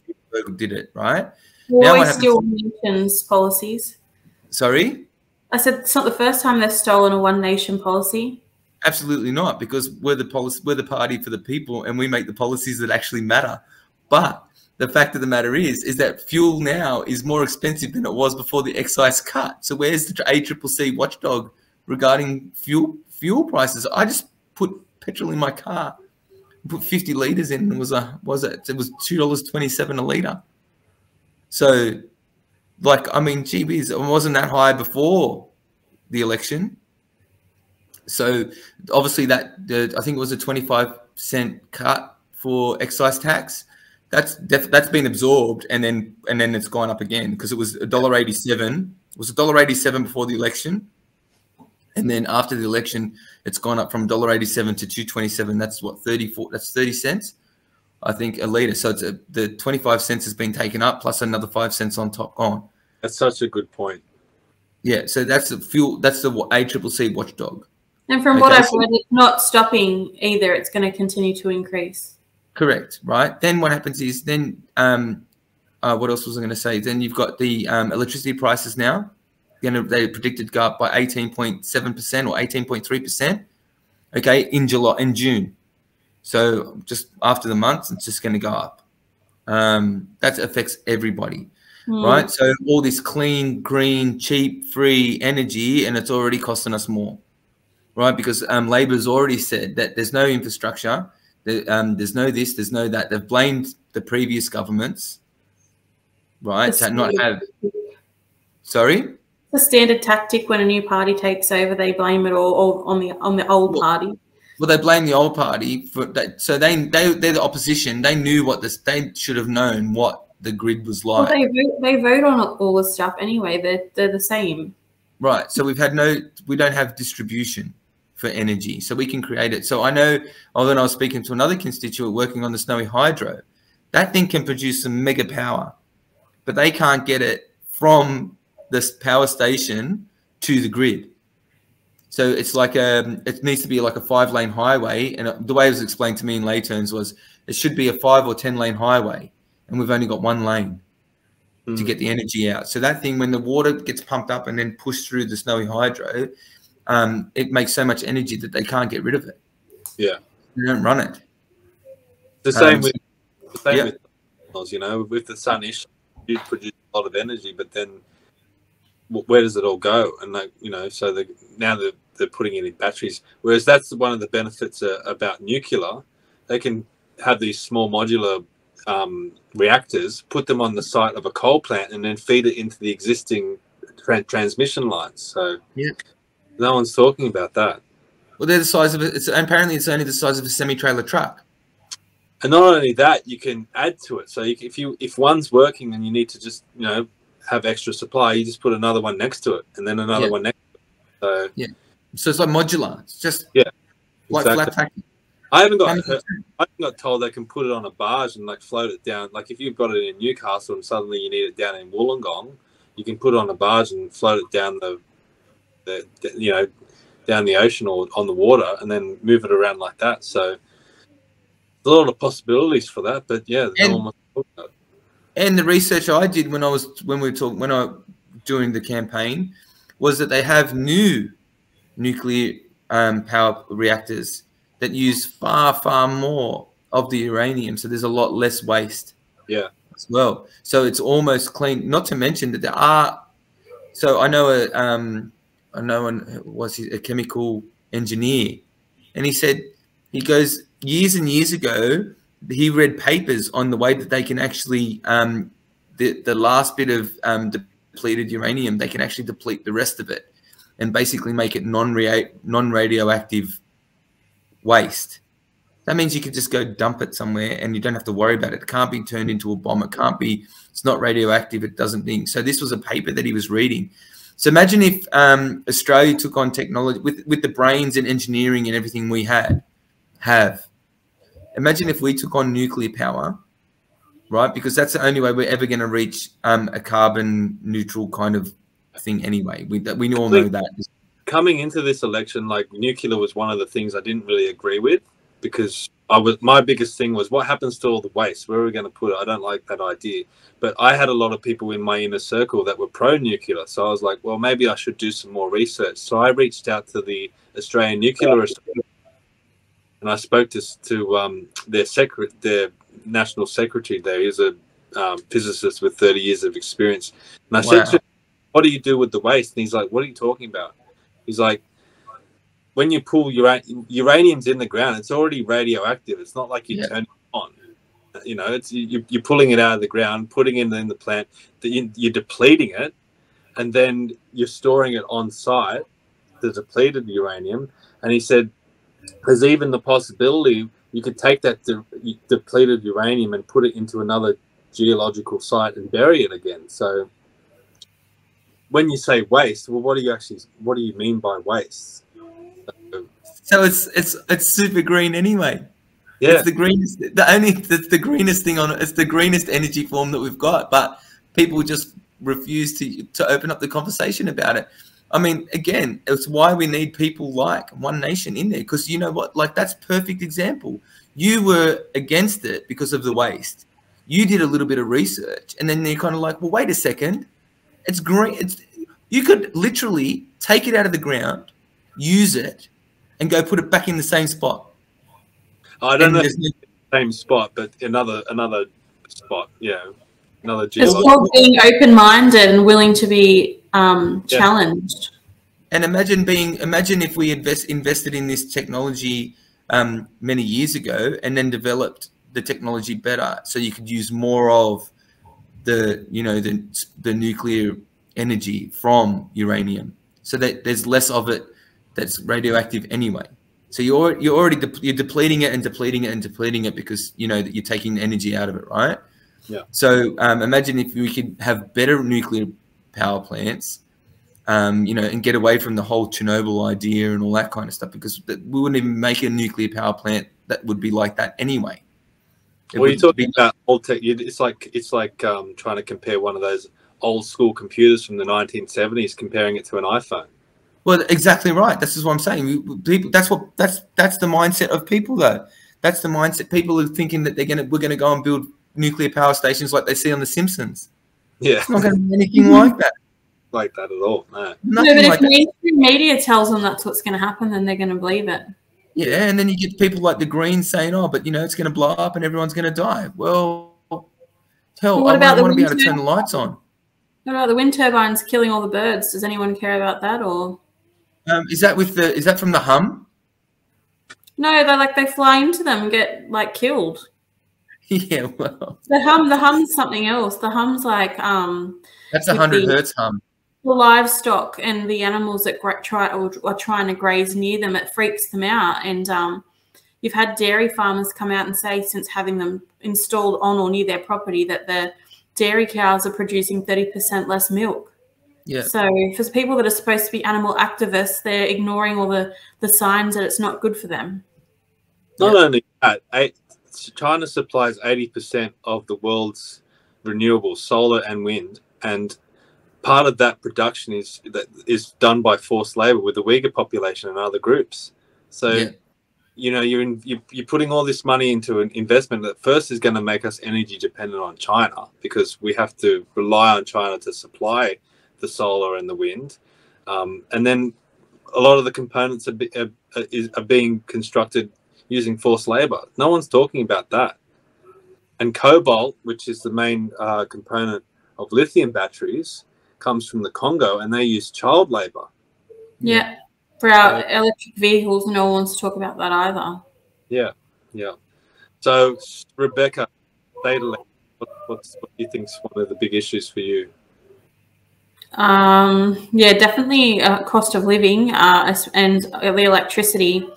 Did it, right? Now what still Nation's policies. Sorry? I said it's not the first time they've stolen a One Nation policy. Absolutely not, because we're the party for the people, and we make the policies that actually matter. But the fact of the matter is that fuel now is more expensive than it was before the excise cut. So where's the ACCC watchdog regarding fuel prices? I just put petrol in my car, put 50 litres in, and it was $2.27 a litre. So, like, I mean, gee whiz, it wasn't that high before the election. So obviously I think it was a 25-cent cut for excise tax. That's been absorbed, and then it's gone up again, because it was $1.87. It was $1.87 before the election, and then after the election, it's gone up from $1.87 to $2.27. That's what, 34. That's 30 cents, I think, a litre. So it's the 25 cents has been taken up, plus another 5 cents on top gone. That's such a good point. Yeah. So that's the fuel. That's the ACCC watchdog. And from what I've read, it's not stopping either. It's going to continue to increase. Correct, right? Then what happens is what else was I going to say? Then you've got the electricity prices now. They predicted to go up by 18.7% or 18.3%. Okay, in June. So just after the month, it's just going to go up. That affects everybody, right? So all this clean, green, cheap, free energy, and it's already costing us more. Right, because Labor's already said that there's no infrastructure, there's no this, there's no that. They've blamed the previous governments, right, to not have. Sorry? The standard tactic when a new party takes over, they blame it all on the old party. Well, they blame the old party for that. So they're the opposition. They knew they should have known what the grid was like. Well, they vote on all this stuff anyway. They're the same. Right. So we don't have distribution for energy, so we can create it. So I know, when I was speaking to another constituent working on the Snowy Hydro, that thing can produce some mega power, but they can't get it from this power station to the grid. So it's like it needs to be like a 5-lane highway, and the way it was explained to me in lay terms was it should be a 5 or 10-lane highway, and we've only got 1 lane to get the energy out. So that thing, when the water gets pumped up and then pushed through the Snowy Hydro, it makes so much energy that they can't get rid of it. Yeah, they don't run it. The same with you know, with the sun issue, you produce a lot of energy, but then where does it all go? And you know, so now they're putting it in batteries. Whereas that's one of the benefits about nuclear. They can have these small modular reactors, put them on the site of a coal plant, and then feed it into the existing transmission lines. So no one's talking about that. Well, they're the size of it. Apparently it's only the size of a semi-trailer truck. And not only that, you can add to it. So if one's working and you need to just have extra supply, you just put another one next to it, and then another one next to it. So so it's like modular. It's just like flat packing. I haven't got told they can put it on a barge and like float it down. Like if you've got it in Newcastle and suddenly you need it down in Wollongong, you can put it on a barge and float it down down the ocean or on the water, and then move it around like that. So there's a lot of possibilities for that. But no one wants to talk about it. And the research I did when I during the campaign was that they have new nuclear power reactors that use far more of the uranium, so there's a lot less waste. As well. So it's almost clean. Not to mention that there are. So I know a chemical engineer, and he said years and years ago he read papers on the way that they can actually the last bit of depleted uranium, they can actually deplete the rest of it and basically make it non-radioactive waste. That means you could just go dump it somewhere and you don't have to worry about it. It can't be turned into a bomb. It's not radioactive. It doesn't think. So this was a paper that he was reading. So imagine if Australia took on technology with the brains and engineering and everything we have. Imagine if we took on nuclear power, right? Because that's the only way we're ever going to reach a carbon neutral kind of thing anyway. We all know that. Coming into this election, like nuclear was one of the things I didn't really agree with, because my biggest thing was what happens to all the waste? Where are we going to put it? I don't like that idea. But I had a lot of people in my inner circle that were pro-nuclear. So I was like, well, maybe I should do some more research. So I reached out to the Australian Nuclear Association, and I spoke to their national secretary there. He's a physicist with 30 years of experience. And I said to him, what do you do with the waste? And he's like, what are you talking about? He's like, when you pull uranium's in the ground, it's already radioactive. It's not like you turn it on. It's you're pulling it out of the ground, putting it in the plant, you're depleting it, and then you're storing it on site, the depleted uranium. And he said there's even the possibility you could take that depleted uranium and put it into another geological site and bury it again. So when you say waste, well, what do you mean by waste? So it's super green anyway. Yeah, it's the greenest. It's the greenest thing on it. It's the greenest energy form that we've got, but people just refuse to open up the conversation about it. I mean, again, it's why we need people like One Nation in there, because you know what? Like, that's perfect example. You were against it because of the waste. You did a little bit of research, and then you're kind of like, well, wait a second. It's green. You could literally take it out of the ground, use it, and go put it back in the same spot. I don't know if it's the same spot, but another spot, another geological. It's called being open-minded and willing to be challenged. And imagine if we invested in this technology many years ago, and then developed the technology better, so you could use more of the nuclear energy from uranium, so that there's less of it that's radioactive anyway. So you're depleting it and depleting it and depleting it because you know that you're taking the energy out of it, right? Yeah. So imagine if we could have better nuclear power plants, and get away from the whole Chernobyl idea and all that kind of stuff, because we wouldn't even make a nuclear power plant that would be like that anyway. Well, you're talking about old tech. It's like trying to compare one of those old school computers from the 1970s, comparing it to an iPhone. Well, exactly right. This is what I'm saying. People, that's the mindset of people, though. That's the mindset. People are thinking that we're gonna go and build nuclear power stations like they see on The Simpsons. Yeah, it's not going to be anything like that. Like that at all. No. But if mainstream media tells them that's what's going to happen, then they're going to believe it. Yeah, and then you get people like the Greens saying, "Oh, but it's going to blow up and everyone's going to die." Well, hell, I want to be able to turn the lights on. What about the wind turbines killing all the birds? Does anyone care about that? Or is that from the hum? No, they fly into them and get killed. Yeah, well, the hum's something else. The hum's like that's 100 hertz hum. The livestock and the animals that are trying to graze near them, it freaks them out. And you've had dairy farmers come out and say, since having them installed on or near their property, that the dairy cows are producing 30% less milk. Yeah. So for people that are supposed to be animal activists, they're ignoring all the signs that it's not good for them. Not only that, China supplies 80% of the world's renewables, solar and wind, and part of that production is done by forced labor with the Uyghur population and other groups. So, you know, you're putting all this money into an investment that first is going to make us energy dependent on China, because we have to rely on China to supply the solar and the wind, and then a lot of the components are being constructed using forced labor. No one's talking about that. And cobalt, which is the main component of lithium batteries, comes from the Congo, and they use child labor. Yeah, for our electric vehicles, no one wants to talk about that either. Yeah, yeah. So, Rebecca, what do you think is one of the big issues for you? Yeah, definitely cost of living and the electricity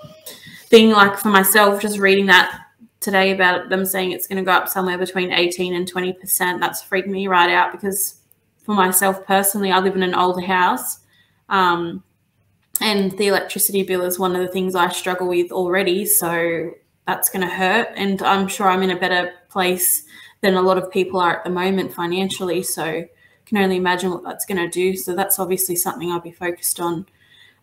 thing. Like for myself, just reading that today about them saying it's going to go up somewhere between 18 and 20%, that's freaked me right out, because for myself personally, I live in an older house, and the electricity bill is one of the things I struggle with already, so that's going to hurt. And I'm sure I'm in a better place than a lot of people are at the moment financially, so can only imagine what that's going to do. So that's obviously something I'll be focused on.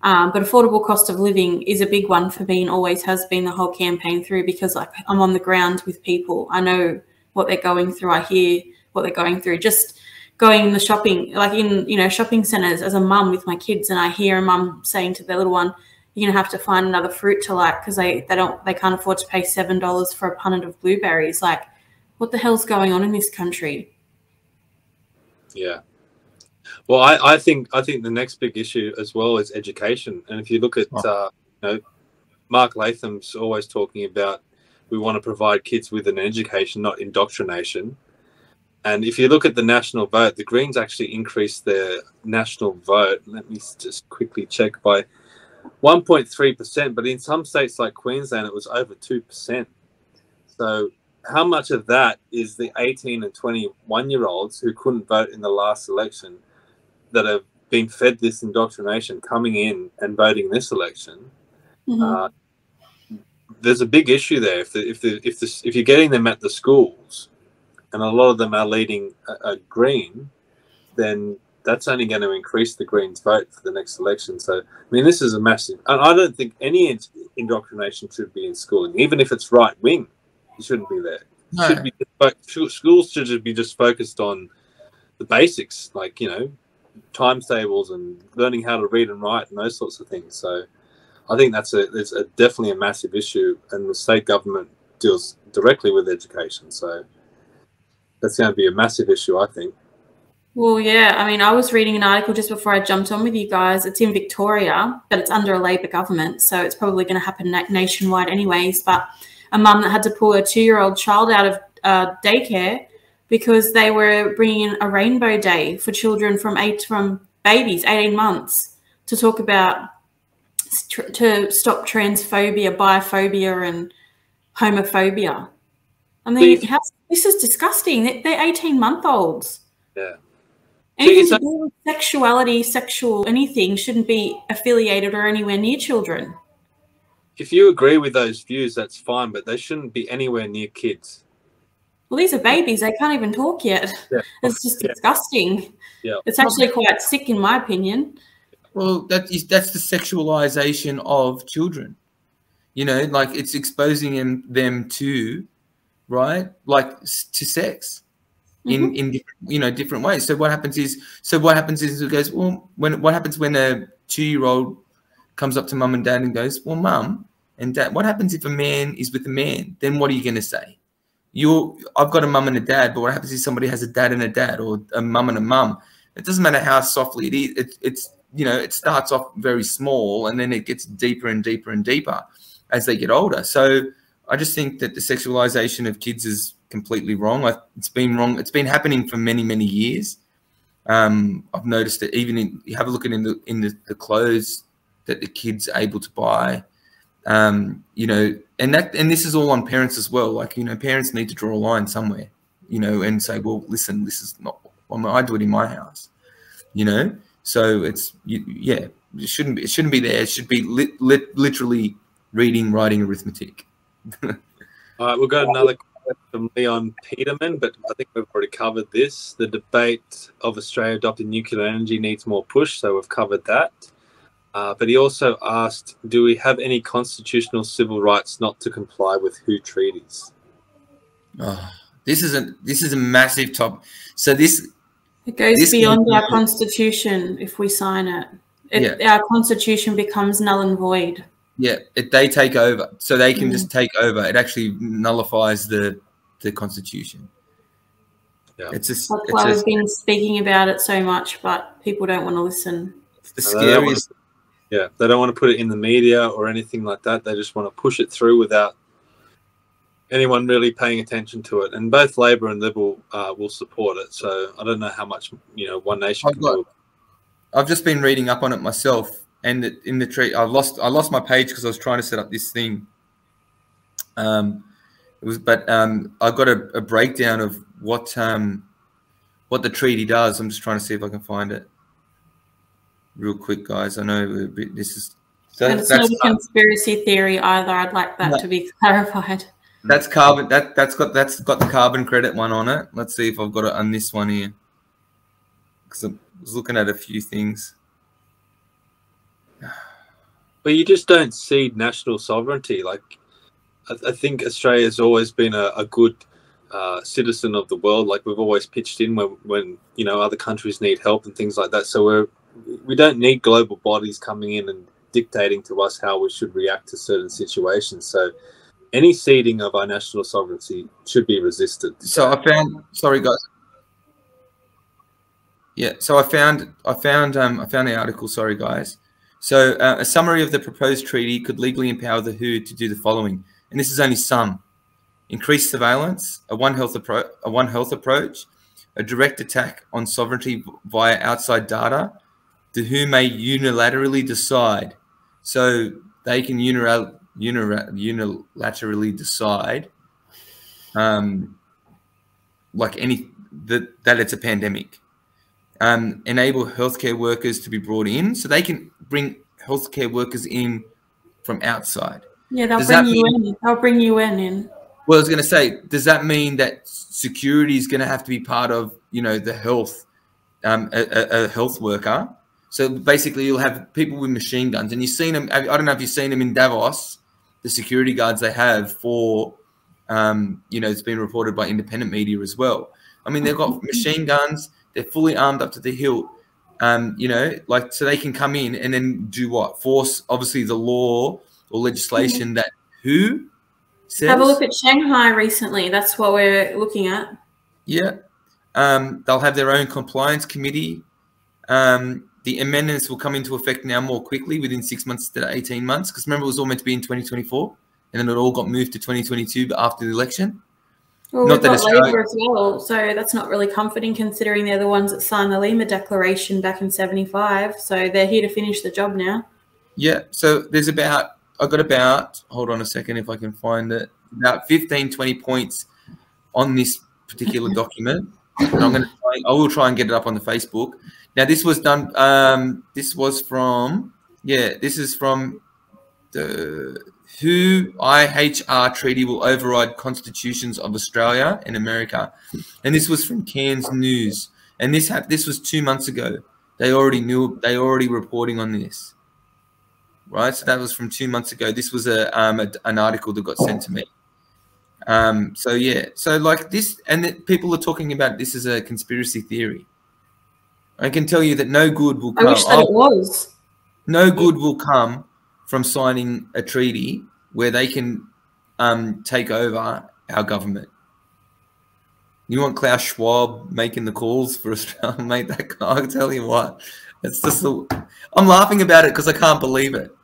But affordable cost of living is a big one for me, and always has been the whole campaign through, because like I'm on the ground with people. I know what they're going through. I hear what they're going through. Just going in the shopping, like in, you know, shopping centres as a mum with my kids, and I hear a mum saying to their little one, you're going to have to find another fruit to like, because they can't afford to pay $7 for a punnet of blueberries. Like, what the hell's going on in this country? Yeah. Well, I think the next big issue as well is education. And if you look at, you know, Mark Latham's always talking about, we want to provide kids with an education, not indoctrination. And if you look at the national vote, the Greens actually increased their national vote. Let me just quickly check, by 1.3%. But in some states like Queensland, it was over 2%. So how much of that is the 18 and 21-year-olds who couldn't vote in the last election that have been fed this indoctrination coming in and voting this election? There's a big issue there. If you're getting them at the schools, and a lot of them are leading a Green, then that's only going to increase the Greens' vote for the next election. So, I mean, this is a massive. And I don't think any indoctrination should be in schooling, even if it's right wing. It shouldn't be there. No. Schools should just be focused on the basics, like, you know, times tables and learning how to read and write and those sorts of things. So I think it's definitely a massive issue, and the state government deals directly with education. So that's going to be a massive issue, I think. Well, yeah. I mean, I was reading an article just before I jumped on with you guys. It's in Victoria, but it's under a Labor government, so it's probably going to happen nationwide anyways. But a mum that had to pull her 2-year-old child out of daycare because they were bringing in a rainbow day for children from babies, 18 months, to talk about, to stop transphobia, biphobia and homophobia. I mean, this is disgusting. They're 18-month-olds. Yeah. Anything to do with sexuality, anything shouldn't be affiliated or anywhere near children. If you agree with those views, that's fine, but they shouldn't be anywhere near kids. Well, these are babies. They can't even talk yet. Yeah. It's just disgusting. Yeah. It's actually quite sick, in my opinion. Well, that's the sexualization of children. You know, like it's exposing them to, right, like to sex in different ways. So what happens is it goes, well, what happens when a 2-year-old comes up to mum and dad and goes, well, mum and dad, what happens if a man is with a man? Then what are you going to say? I've got a mum and a dad, but what happens if somebody has a dad and a dad, or a mum and a mum? It doesn't matter how softly it is. It's you know, it starts off very small and then it gets deeper and deeper and deeper as they get older. So I just think that the sexualization of kids is completely wrong. It's been wrong. It's been happening for many, many years. I've noticed it even in, you have a look at in the clothes that the kids are able to buy, you know, and this is all on parents as well. Like, you know, parents need to draw a line somewhere, you know, and say, well, listen, this is not, I do it in my house, you know. So it's, yeah, it shouldn't be there. It should be literally reading, writing, arithmetic. All right, we've got another question from Leon Peterman, but I think we've already covered this. The debate of Australia adopting nuclear energy needs more push, so we've covered that. But he also asked, do we have any constitutional civil rights not to comply with WHO treaties? Oh, this is a massive topic. So it goes beyond our constitution if we sign it. Our constitution becomes null and void. Yeah, they take over, so they can just take over. It actually nullifies the constitution. Yeah, it's just that's why we've been speaking about it so much, but people don't want to listen. It's the scariest. Yeah, they don't want to put it in the media or anything like that. They just want to push it through without anyone really paying attention to it. And both Labor and Liberal will support it. So I don't know how much, you know, One Nation can do. I've just been reading up on it myself. And in the treaty, I lost my page because I was trying to set up this thing. I got a breakdown of what the treaty does. I'm just trying to see if I can find it real quick, guys. I know this is. And it's not a conspiracy theory either. I'd like that to be clarified. That's carbon. That's got the carbon credit one on it. Let's see if I've got it on this one here. Because I was looking at a few things. But you just don't cede national sovereignty. Like, I think Australia's always been a good citizen of the world. Like, we've always pitched in when you know, other countries need help and things like that. So we don't need global bodies coming in and dictating to us how we should react to certain situations. So any ceding of our national sovereignty should be resisted. So I found. Sorry, guys. Yeah. So I found the article. Sorry, guys. So a summary of the proposed treaty could legally empower the WHO to do the following, and this is only some: increased surveillance, a One Health approach, a direct attack on sovereignty via outside data. The WHO may unilaterally decide, so they can unilaterally decide, like that it's a pandemic. Enable healthcare workers to be brought in, so they can bring healthcare workers in from outside. Yeah, they'll bring you in. They'll bring UN in. Well, I was going to say, does that mean that security is going to have to be part of, you know, the health, a health worker? So basically, you'll have people with machine guns, and you've seen them. I don't know if you've seen them in Davos, the security guards they have for, you know, it's been reported by independent media as well. I mean, they've got machine guns. They're fully armed up to the hilt, you know, like, so they can come in and then do what? Force, obviously, the law or legislation that WHO says. Have a look at Shanghai recently. That's what we're looking at. Yeah. They'll have their own compliance committee. The amendments will come into effect now more quickly, within 6 months to 18 months. Because remember, it was all meant to be in 2024, and then it all got moved to 2022 after the election. Well, we've got Labor as well, so that's not really comforting considering they're the ones that signed the Lima Declaration back in '75. So they're here to finish the job now. Yeah, so there's hold on a second if I can find it, about 15, 20 points on this particular document. And I will try and get it up on the Facebook. Now, this was done, this is from the WHO IHR treaty will override constitutions of Australia and America. And this was from Cairns News. And this was 2 months ago. They already reporting on this. Right? So that was from 2 months ago. This was an article that got sent to me. So yeah, so like this, and people are talking about this as a conspiracy theory. I can tell you that no good will come. I wish that it was. No good will come from signing a treaty where they can take over our government. You want Klaus Schwab making the calls for Australia, mate? That guy, I'll tell you what, it's just I'm laughing about it because I can't believe it.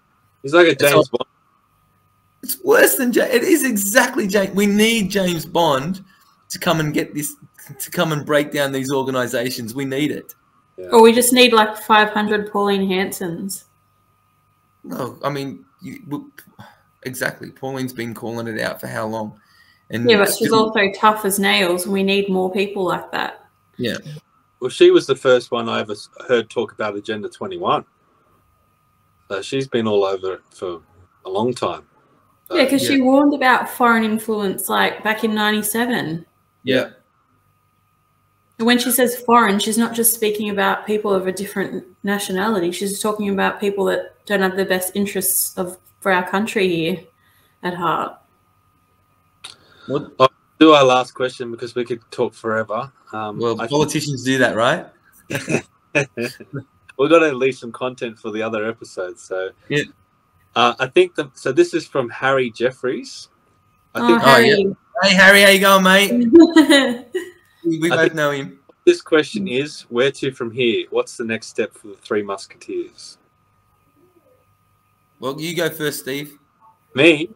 He's like a James Bond. It's worse than James. It is exactly James. We need James Bond to come and get this, to come and break down these organisations. We need it. Yeah. Or we just need like 500 Pauline Hansons. No, I mean, exactly. Pauline's been calling it out for how long? And yeah, but she's also tough as nails. We need more people like that. Yeah. Well, she was the first one I ever heard talk about Agenda 21. So she's been all over it for a long time. Yeah, because she warned about foreign influence like back in 97. Yeah. And when she says foreign, she's not just speaking about people of a different nationality. She's talking about people that don't have the best interests for our country here at heart. I'll do our last question because we could talk forever. Well, politicians do that, right? We've got to release some content for the other episodes. So yeah, I think so. This is from Harry Jeffries. Harry. Yeah. Hey, Harry, how you going, mate? we both know him. This question is: where to from here? What's the next step for the Three Musketeers? Well, you go first, Steve. Me?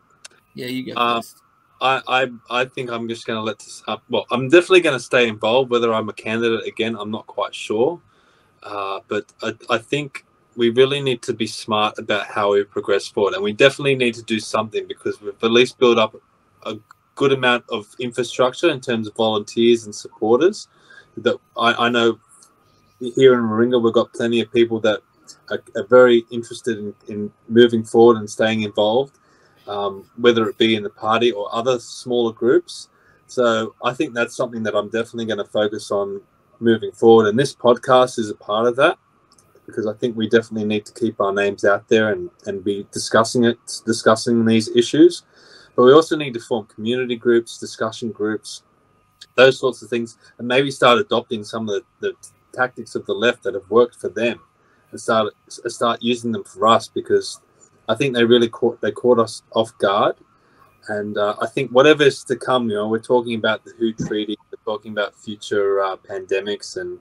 Yeah, you go first. I think I'm just going to let this up. Well, I'm definitely going to stay involved. Whether I'm a candidate again, I'm not quite sure. But I think we really need to be smart about how we progress forward. And we definitely need to do something because we've at least built up a good amount of infrastructure in terms of volunteers and supporters. That I know here in Warringah, we've got plenty of people that are very interested in moving forward and staying involved. Whether it be in the party or other smaller groups. So I think that's something that I'm definitely going to focus on moving forward. And this podcast is a part of that because I think we definitely need to keep our names out there and be discussing these issues. But we also need to form community groups, discussion groups, those sorts of things, and maybe start adopting some of the tactics of the left that have worked for them and start using them for us because I think they really caught us off guard, and I think whatever's to come, we're talking about the WHO treaty, we're talking about future pandemics, and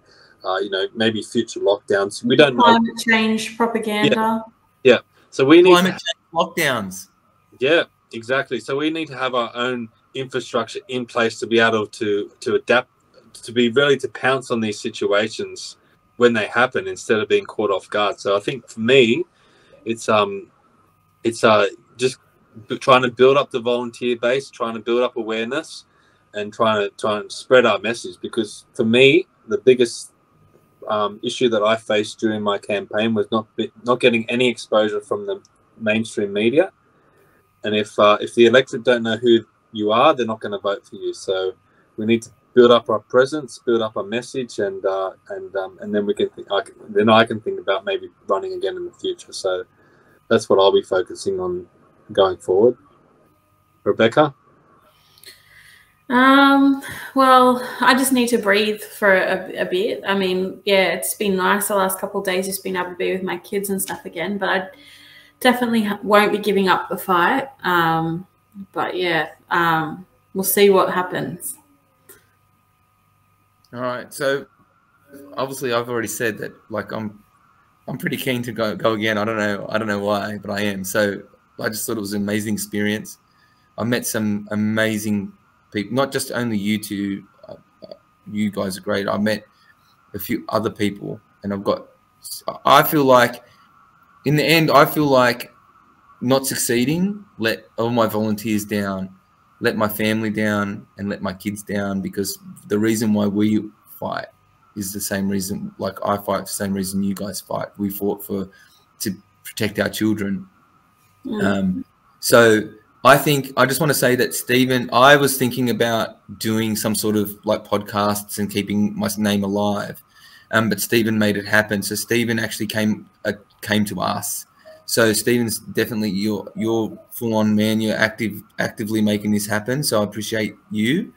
maybe future lockdowns. We don't know. Climate change propaganda. Yeah. So we need climate change lockdowns. Yeah, exactly. So we need to have our own infrastructure in place to be able to adapt, to pounce on these situations when they happen instead of being caught off guard. So I think for me, it's just trying to build up the volunteer base, trying to build up awareness, and trying to spread our message. Because for me, the biggest issue that I faced during my campaign was not getting any exposure from the mainstream media. And if the electorate don't know who you are, they're not going to vote for you. So we need to build up our presence, build up our message, and then we can I can think about maybe running again in the future. So that's what I'll be focusing on going forward. Rebecca? Well, I just need to breathe for a bit. I mean, yeah, it's been nice the last couple of days just being able to be with my kids and stuff again, but I definitely won't be giving up the fight. But yeah, we'll see what happens. All right. So obviously I've already said that, like, I'm pretty keen to go again. I don't know why, but I am. So I just thought it was an amazing experience. I met some amazing people, not just only you two. You guys are great. I met a few other people, and I feel like in the end, I feel like not succeeding let all my volunteers down, let my family down, and let my kids down, because the reason why we fight is the same reason, like I fight the same reason you guys fight. We fought to protect our children. So I just want to say that, Stephen, I was thinking about doing some sort of like podcasts and keeping my name alive, but Stephen made it happen. So Stephen actually came to us. So Stephen's definitely you're full on, man. You're actively making this happen. So I appreciate you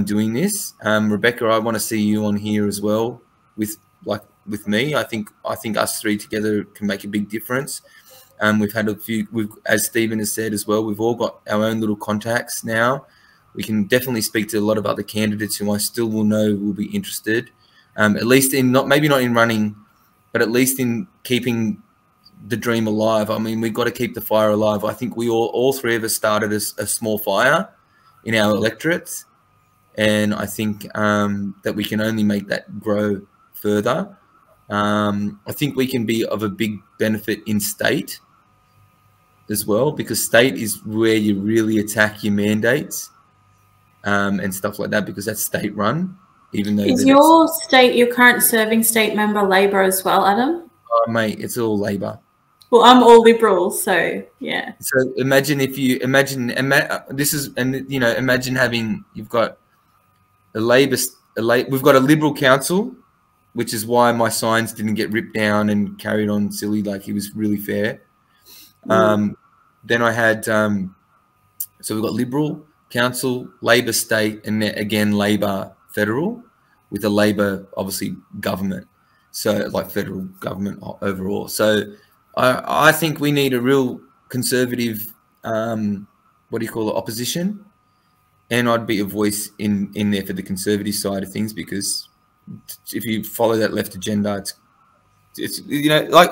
doing this. Rebecca, I want to see you on here as well with me. I think us three together can make a big difference. We've had as Stephen has said as well, we've all got our own little contacts now. We can definitely speak to a lot of other candidates who I still will know will be interested, at least in maybe not in running, but at least in keeping the dream alive. I mean, we've got to keep the fire alive. I think we all three of us started a small fire in our electorates, and I think that we can only make that grow further. I think we can be of a big benefit in state as well, because state is where you really attack your mandates and stuff like that, because that's state run. Even though is your state, your current serving state member, Labor as well, Adam? Oh, mate, it's all Labor. Well, I'm all Liberal, so yeah. So imagine if you imagine having, you've got we've got a Liberal council, which is why my signs didn't get ripped down and carried on silly, like he was really fair. Then I had so we've got Liberal council, Labor state, and then again Labor federal, with a Labor obviously government, so like federal government overall. So I think we need a real conservative opposition, and I'd be a voice in there for the conservative side of things, because if you follow that left agenda, it's like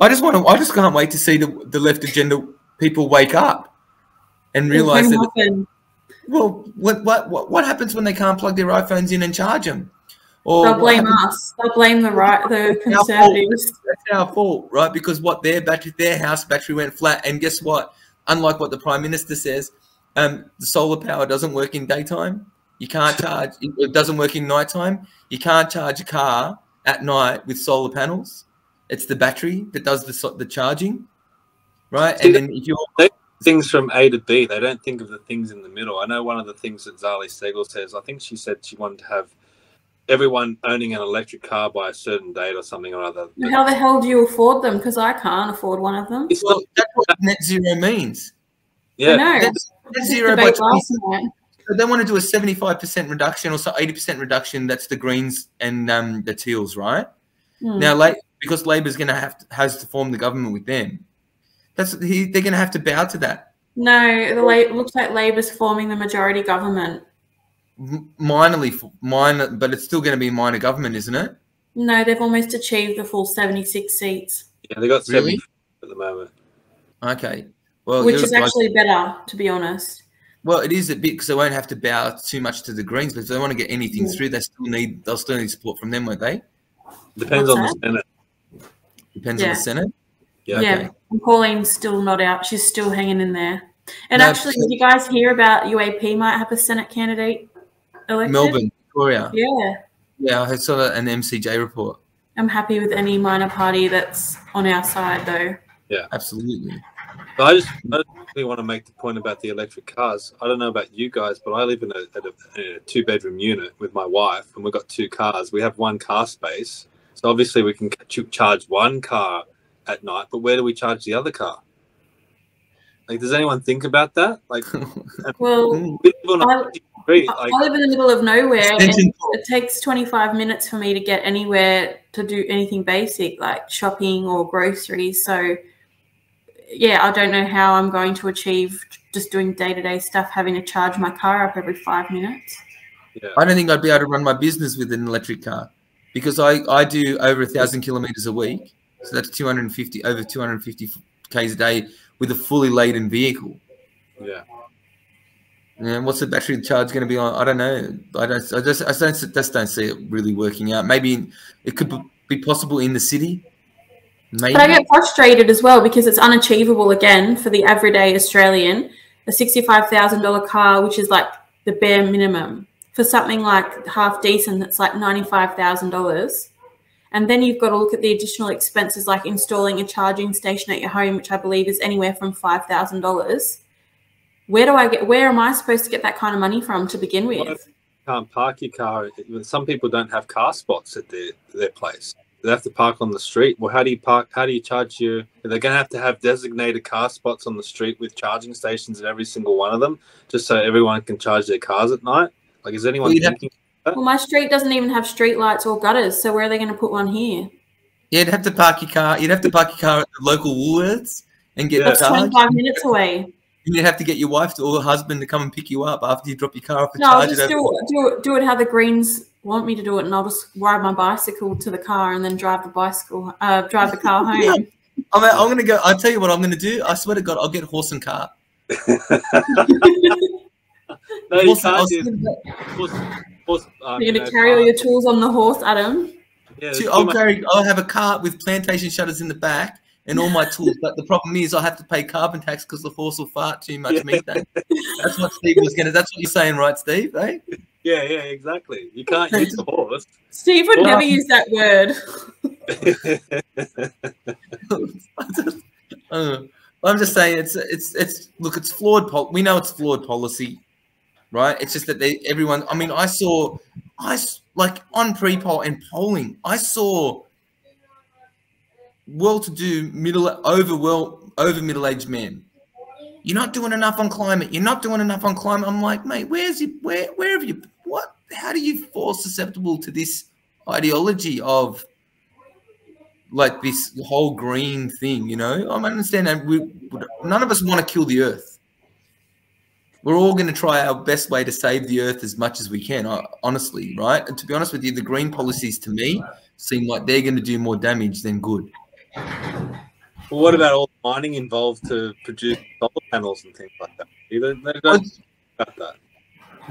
I just can't wait to see the left agenda people wake up and realize that. Well, what happens when they can't plug their iPhones in and charge them? Or they'll blame us. They'll blame the conservatives. That's our fault, right? Because their house battery went flat, and guess what? Unlike what the Prime Minister says, the solar power doesn't work in daytime. You can't charge. It doesn't work in nighttime. You can't charge a car at night with solar panels. It's the battery that does the charging, right? And then if you're things from A to B, they don't think of the things in the middle. I know one of the things that Zahra Stegel says, I think she said she wanted to have everyone owning an electric car by a certain date or something or other. How the hell do you afford them? Because I can't afford one of them. Well, that's what net zero means. Yeah. Net zero by 20. So they want to do a 75% reduction or so 80% reduction. That's the Greens and the Teals, right? Now, because Labor's going to has to form the government with them. They're going to have to bow to that. No, it looks like Labor's forming the majority government. Minor, but it's still going to be minor government, isn't it? No, they've almost achieved the full 76 seats. Yeah, they got 70 at the moment. Okay, well, which is actually better, to be honest. Well, it is a bit, because they won't have to bow too much to the Greens, but if they want to get anything through, they'll still need support from them, won't they? Depends on the Senate. Depends on the Senate. Yeah. Okay. And Pauline's still not out. She's still hanging in there. And actually, did you guys hear about UAP might have a Senate candidate elected? Melbourne, Victoria. Yeah, I saw an MCJ report. I'm happy with any minor party that's on our side, though. Yeah, absolutely. But I just really want to make the point about the electric cars. I don't know about you guys, but I live in a two-bedroom unit with my wife, and we've got 2 cars. We have 1 car space, so obviously we can charge 1 car at night. But where do we charge the other car? Like, does anyone think about that? Like, well, I live in the middle of nowhere, and it takes 25 minutes for me to get anywhere to do anything basic like shopping or groceries. So, yeah, I don't know how I'm going to achieve just doing day-to-day stuff, having to charge my car up every 5 minutes. Yeah. I don't think I'd be able to run my business with an electric car, because I do over 1,000 kilometers a week. So that's over 250 Ks a day with a fully laden vehicle. Yeah. And what's the battery charge going to be on? I don't know. I just don't see it really working out. Maybe it could be possible in the city. Maybe. But I get frustrated as well, because it's unachievable again for the everyday Australian. A $65,000 car, which is like the bare minimum, for something like half decent, that's like $95,000. And then you've got to look at the additional expenses, like installing a charging station at your home, which I believe is anywhere from $5,000. Where am I supposed to get that kind of money from to begin with? You can't park your car. Some people don't have car spots at their place. They have to park on the street. Well, how do you park? How do you charge you? They're going to have designated car spots on the street with charging stations at every single one of them, just so everyone can charge their cars at night. Like, is anyone thinking? Well, my street doesn't even have street lights or gutters, so where are they going to put one here? Yeah, you'd have to park your car. You'd have to park your car at the local Woolworths and get the charge. 25 minutes away. And you'd have to get your wife or husband to come and pick you up after you drop your car off. No, I'll just do it how the Greens want me to do it, and I'll just ride my bicycle to the car and then drive the car home. Yeah. I'm going to go. I'll tell you what I'm going to do. I swear to God, I'll get horse and cart. No, you can't use You're going to carry all your tools on the horse, Adam? Yeah, I'll have a cart with plantation shutters in the back and all my tools. But the problem is I have to pay carbon tax because the horse will fart too much methane. That's what Steve was going to. That's what you're saying, right, Steve? Eh? Yeah, exactly. You can't use the horse. Steve would never use that word. I'm just saying it's look, it's flawed. We know it's flawed policy, right? It's just that everyone. I mean, I like on pre-poll and polling, I saw well-to-do over middle-aged men. You're not doing enough on climate. You're not doing enough on climate. I'm like, mate, where have you? What? How do you fall susceptible to this ideology of like this whole green thing? You know, I understand that none of us want to kill the earth. We're all going to try our best way to save the earth as much as we can, honestly, right? And to be honest with you, the green policies to me seem like they're going to do more damage than good. Well, what about all the mining involved to produce solar panels and things like that? They don't about that.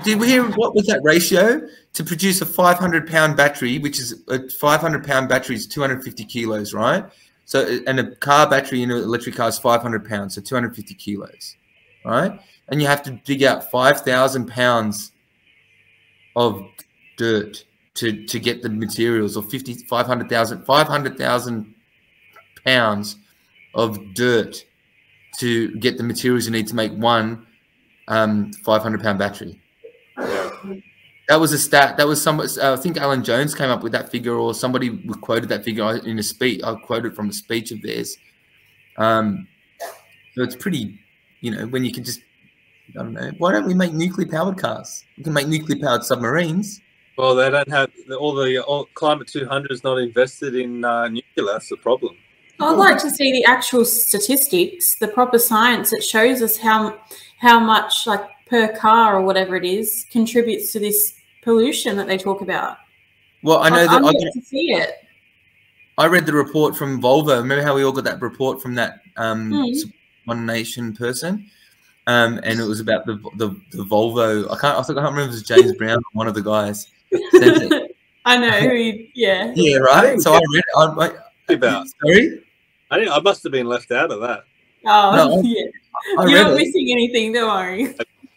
Did we hear what was that ratio to produce a 500-pound battery, which is a 500-pound battery is 250 kilos, right? So, and a car battery in an electric car is 500 pounds, so 250 kilos, right? And you have to dig out 5,000 pounds of dirt to get the materials, or 500,000 pounds of dirt to get the materials you need to make one 500-pound battery. That was a stat. That was some. I think Alan Jones came up with that figure, or somebody quoted that figure in a speech. I quoted from a speech of theirs. So it's pretty, you know, when you can just, I don't know. Why don't we make nuclear-powered cars? We can make nuclear-powered submarines. Well, they don't have all Climate 200 is not invested in nuclear. That's the problem. I'd like to see the actual statistics, the proper science that shows us how much, like, per car or whatever it is, contributes to this pollution that they talk about. Well, I know that I get to see it. I read the report from Volvo. Remember how we all got that report from that One Nation person? And it was about the Volvo. I can't remember if it was James Brown or one of the guys. I know who yeah. Yeah, right. So I read it. Sorry? I must have been left out of that. Oh, no, yeah. You're not missing anything, don't worry.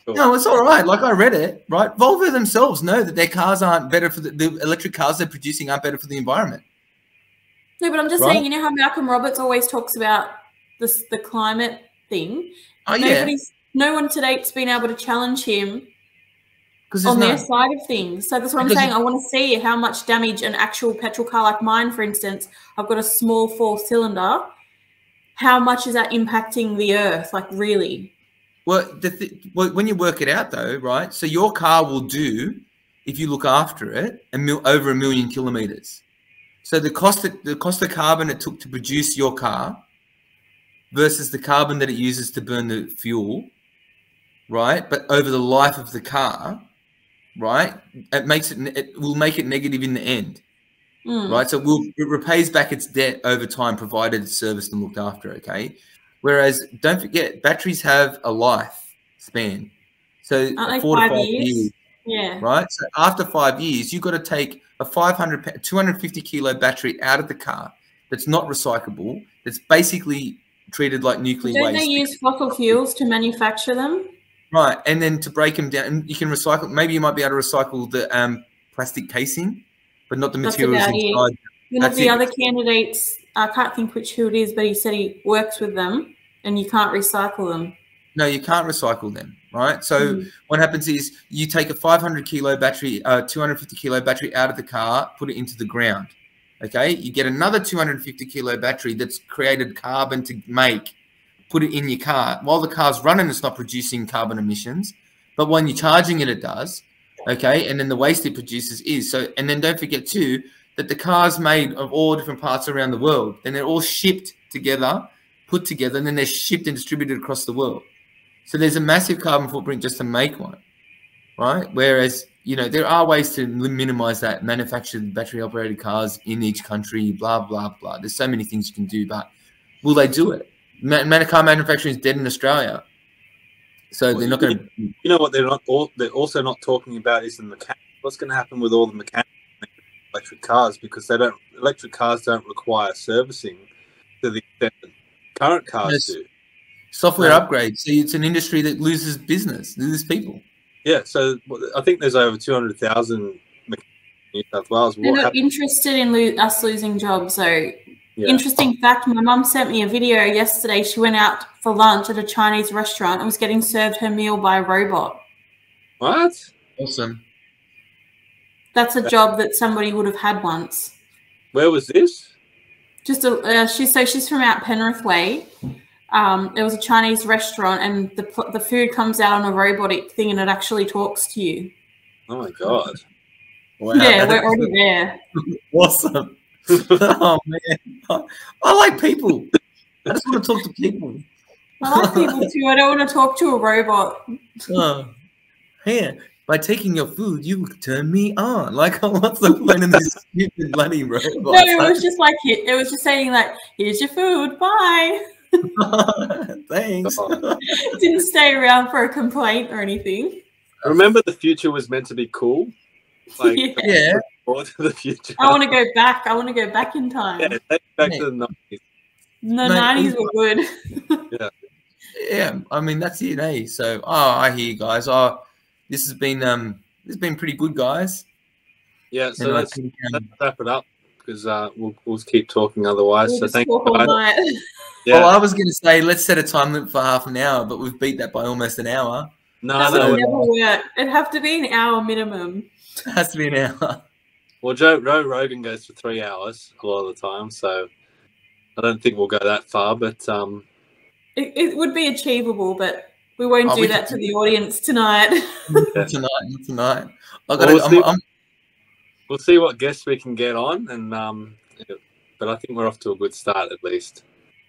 No, it's all right. Like, I read it, right? Volvo themselves know that their cars aren't better for the electric cars they're producing aren't better for the environment. No, but I'm just saying, you know how Malcolm Roberts always talks about the climate thing? Oh, yeah. No one to date's been able to challenge him on their side of things. So that's what I'm saying. I want to see how much damage an actual petrol car like mine, for instance, I've got a small 4-cylinder. How much is that impacting the earth? Like, really? Well, when you work it out, though, right? So your car will do, if you look after it, over 1 million kilometers. So the cost of carbon it took to produce your car versus the carbon that it uses to burn the fuel, right? But over the life of the car, right, it will make it negative in the end, right? So it repays back its debt over time, provided it's serviced and looked after. Okay. Whereas, don't forget, batteries have a life span. So 4 to 5 years. Yeah. Right? So after 5 years, you've got to take a 250 kilo battery out of the car that's not recyclable, that's basically treated like nuclear waste. Don't they use fossil fuels to manufacture them? Right. And then to break them down, and you can recycle, maybe you might be able to recycle the plastic casing, but not the materials inside. One of the other candidates, I can't think who it is, but he said he works with them and you can't recycle them. No, you can't recycle them, right? So what happens is you take a 500 kilo battery, 250 kilo battery out of the car, put it into the ground, okay? You get another 250 kilo battery that's created carbon to make, put it in your car. While the car's running, it's not producing carbon emissions, but when you're charging it, it does, okay? And then the waste it produces is. So, and then don't forget too, that the car's made of all different parts around the world. Then they're all shipped together, put together, and then they're shipped and distributed across the world. So there's a massive carbon footprint just to make one, right? Whereas, you know, there are ways to minimize that, manufactured battery-operated cars in each country, blah, blah, blah. There's so many things you can do, but will they do it? Car manufacturing is dead in Australia. So they're not going to. You know what? They're also not talking about is the mechanics. What's going to happen with all the mechanics in electric cars, because electric cars don't require servicing to the extent that current cars do. Software upgrades. So it's an industry that loses business, loses people. Yeah. So I think there's over 200,000 mechanics in New South Wales. They're not interested in us losing jobs. So, interesting fact, my mum sent me a video yesterday. She went out for lunch at a Chinese restaurant and was getting served her meal by a robot. What? Awesome. That's a job that somebody would have had once. Where was this? Just she's from out Penrith Way. There was a Chinese restaurant, and the food comes out on a robotic thing, and it actually talks to you. Oh my god! Wow, yeah, we're already there. Awesome. Oh man, I like people. I just want to talk to people. I like people too. I don't want to talk to a robot. Here, by taking your food, you turn me on. Like, what's the point of this stupid bloody robot? No, it was just like it was just saying like, "Here's your food, bye." Thanks. Didn't stay around for a complaint or anything. Remember, the future was meant to be cool. Like, yeah. Forward to the future. I want to go back. I want to go back in time. Yeah, take back to the 90s. The 90s were good. Yeah. Yeah, I mean that's it, eh? So, I hear you guys. This has been pretty good, guys. Yeah, so let's wrap it up, because we'll keep talking otherwise. So thank you, guys. Yeah. Well, I was going to say let's set a time limit for half an hour, but we've beat that by almost an hour. No, never work. It'd have to be an hour minimum. It has to be an hour. Well, Joe Rogan goes for 3 hours a lot of the time, so I don't think we'll go that far, but it would be achievable, but we won't do that to the audience tonight. Tonight. We'll see what guests we can get on, and but I think we're off to a good start at least.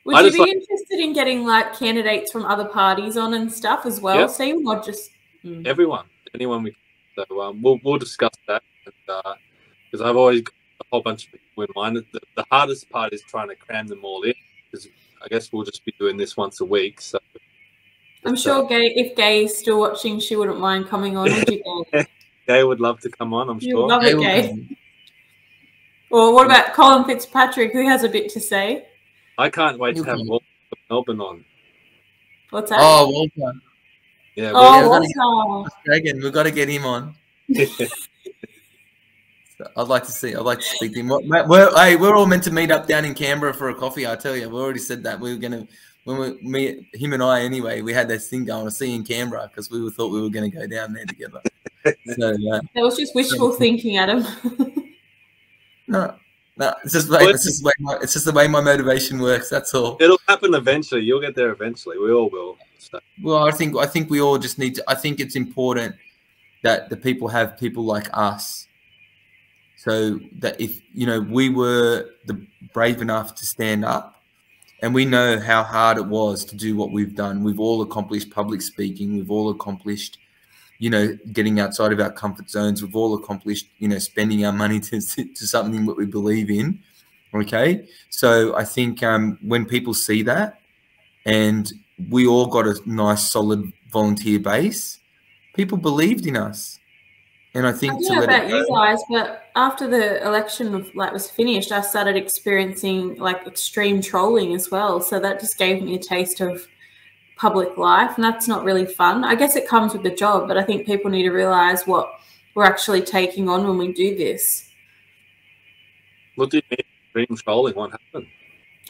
Would you be interested in getting like candidates from other parties on and stuff as well? Yep. See, not just anyone we can. So we'll discuss that, because I've always got a whole bunch of people in mind. The hardest part is trying to cram them all in, because I guess we'll just be doing this once a week. So I'm sure if Gay is still watching, she wouldn't mind coming on. Would you, Gay? Gay would love to come on, I'm sure. Love it, Gay. Or what about Colin Fitzpatrick, who has a bit to say? I can't wait to have Walter Melbourne on. What's that? Oh, Walter. Yeah. Walter. Dragon, we've got to get him on. I'd like to speak to him. We're all meant to meet up down in Canberra for a coffee. I tell you, we already said that we were going to. When we meet him and I, anyway, we had this thing going to see in Canberra because we thought we were going to go down there together. So, that was just wishful thinking, Adam. No, it's just the way my motivation works. That's all. It'll happen eventually. You'll get there eventually. We all will. So. Well, I think we all just need to. I think it's important that the people have people like us. So that if we were brave enough to stand up, and we know how hard it was to do what we've done. We've all accomplished public speaking. We've all accomplished, getting outside of our comfort zones. We've all accomplished, spending our money to something that we believe in. Okay. So I think when people see that, and we all got a nice, solid volunteer base, people believed in us. And I think I don't know about you guys, but after the election was finished, I started experiencing extreme trolling as well. So that just gave me a taste of public life, and that's not really fun. I guess it comes with the job, but I think people need to realise what we're actually taking on when we do this. What do you mean extreme trolling? What happened?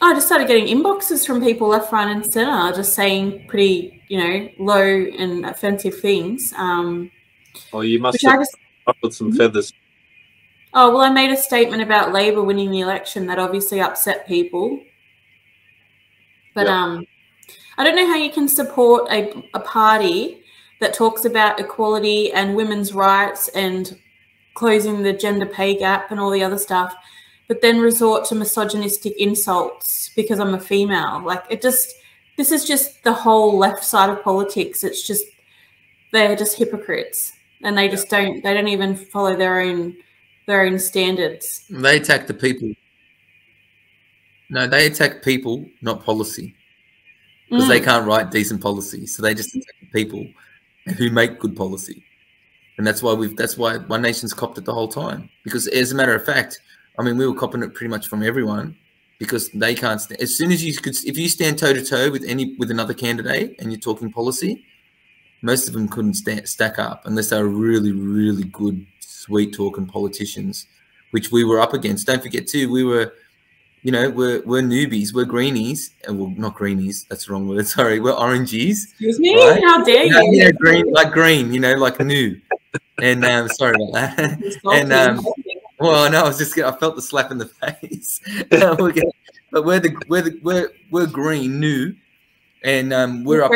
I just started getting inboxes from people left, right, and centre, just saying pretty, low and offensive things. Well, you must have ruffled some feathers. Oh, well, I made a statement about Labor winning the election that obviously upset people. But I don't know how you can support a party that talks about equality and women's rights and closing the gender pay gap and all the other stuff, but then resort to misogynistic insults because I'm a female. This is just the whole left side of politics. It's just, they're just hypocrites. And they just don't even follow their own standards. They attack the people. No, they attack people, not policy. Because they can't write decent policy. So they just attack the people who make good policy. And that's why One Nation's copped it the whole time. Because as a matter of fact, I mean, we were copping it pretty much from everyone, because they can't stand. As soon as if you stand toe to toe with another candidate and you're talking policy, most of them couldn't stack up unless they were really, really good, sweet talking politicians, which we were up against. Don't forget too, we were, you know, we're newbies, we're greenies, well, not greenies, that's the wrong word. Sorry, we're orangies. Excuse me, right? How dare you? Yeah, green, you know, like new. And sorry about that. And well, no, I felt the slap in the face. But we're green, new, and we're up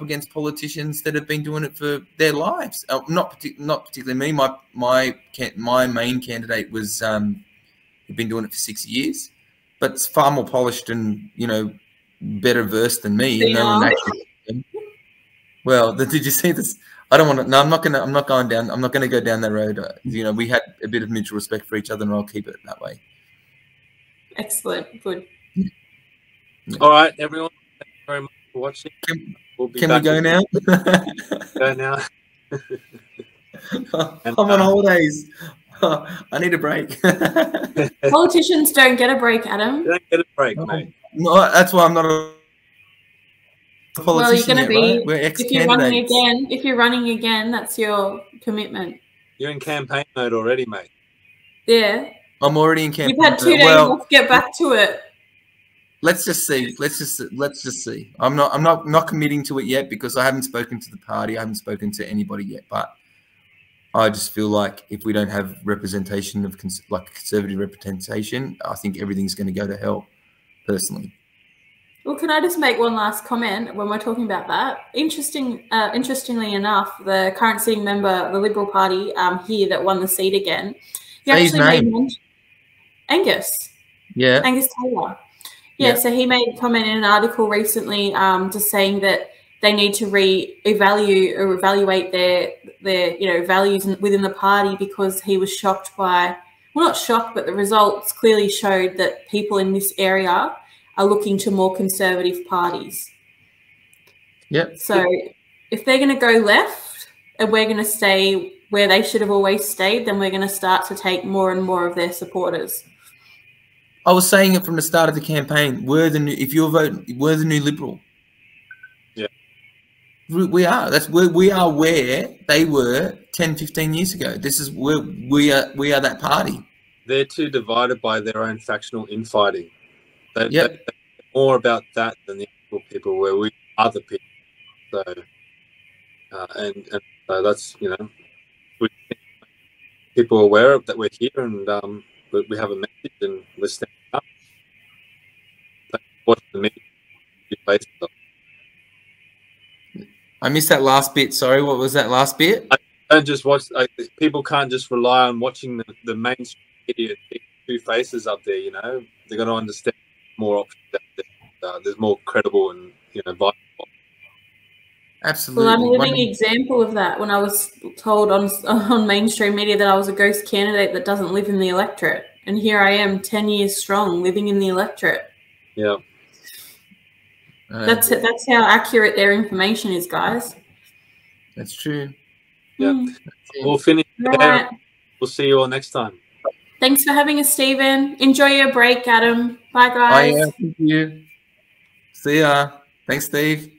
against politicians that have been doing it for their lives. Not particularly me. My main candidate was he'd been doing it for 6 years, but it's far more polished and, you know, better versed than me. No one actually. Well, did you see this? I don't want to. No, I'm not going down. I'm not going to go down that road. You know, we had a bit of mutual respect for each other, and I'll keep it that way. Excellent. Good. Yeah. All right, everyone. Thank you very much for watching. Can we go now? Go now. I'm on holidays. I need a break. Politicians don't get a break, Adam. You don't get a break, mate. No, that's why I'm not a politician. Well, you're going to be. Right? We're ExCandidates. If you're running again, that's your commitment. You're in campaign mode already, mate. Yeah. I'm already in campaign. You've had 2 days. Let's get back to it. Let's just see. Let's just see. I'm not committing to it yet because I haven't spoken to the party. I haven't spoken to anybody yet. But I just feel like if we don't have representation of conservative representation, I think everything's going to go to hell. Personally. Well, can I just make one last comment when we're talking about that? Interestingly enough, the current sitting member of the Liberal Party here that won the seat again, he actually made Angus. Yeah. Angus Taylor. Yeah, so he made a comment in an article recently just saying that they need to evaluate their values within the party because he was shocked by, well, not shocked, but the results clearly showed that people in this area are looking to more conservative parties. Yep. So if they're going to go left and we're going to stay where they should have always stayed, then we're going to start to take more and more of their supporters. I was saying it from the start of the campaign. We're the new. If you're voting, we're the new Liberal. Yeah. We are. We are where they were 10, 15 years ago. This is where we are that party. They're too divided by their own factional infighting. They're more about that than the actual people, where we are the people. So, and so that's, you know, people are aware of that we're here and we have a message and we're standing up. Watch the media. I missed that last bit. Sorry, what was that last bit? Don't just watch. People can't just rely on watching the mainstream media. Two faces up there, you know. They've got to understand more options out there. There's more credible and, you know, vital. Absolutely. Well, I'm a living example of that. When I was told on mainstream media that I was a ghost candidate that doesn't live in the electorate, and here I am, 10 years strong, living in the electorate. Yeah. That's how accurate their information is, guys. That's true. Yeah. We'll finish there. Right. We'll see you all next time. Thanks for having us, Stephen. Enjoy your break, Adam. Bye, guys. Oh, yeah, thank you. See ya. Thanks, Steve.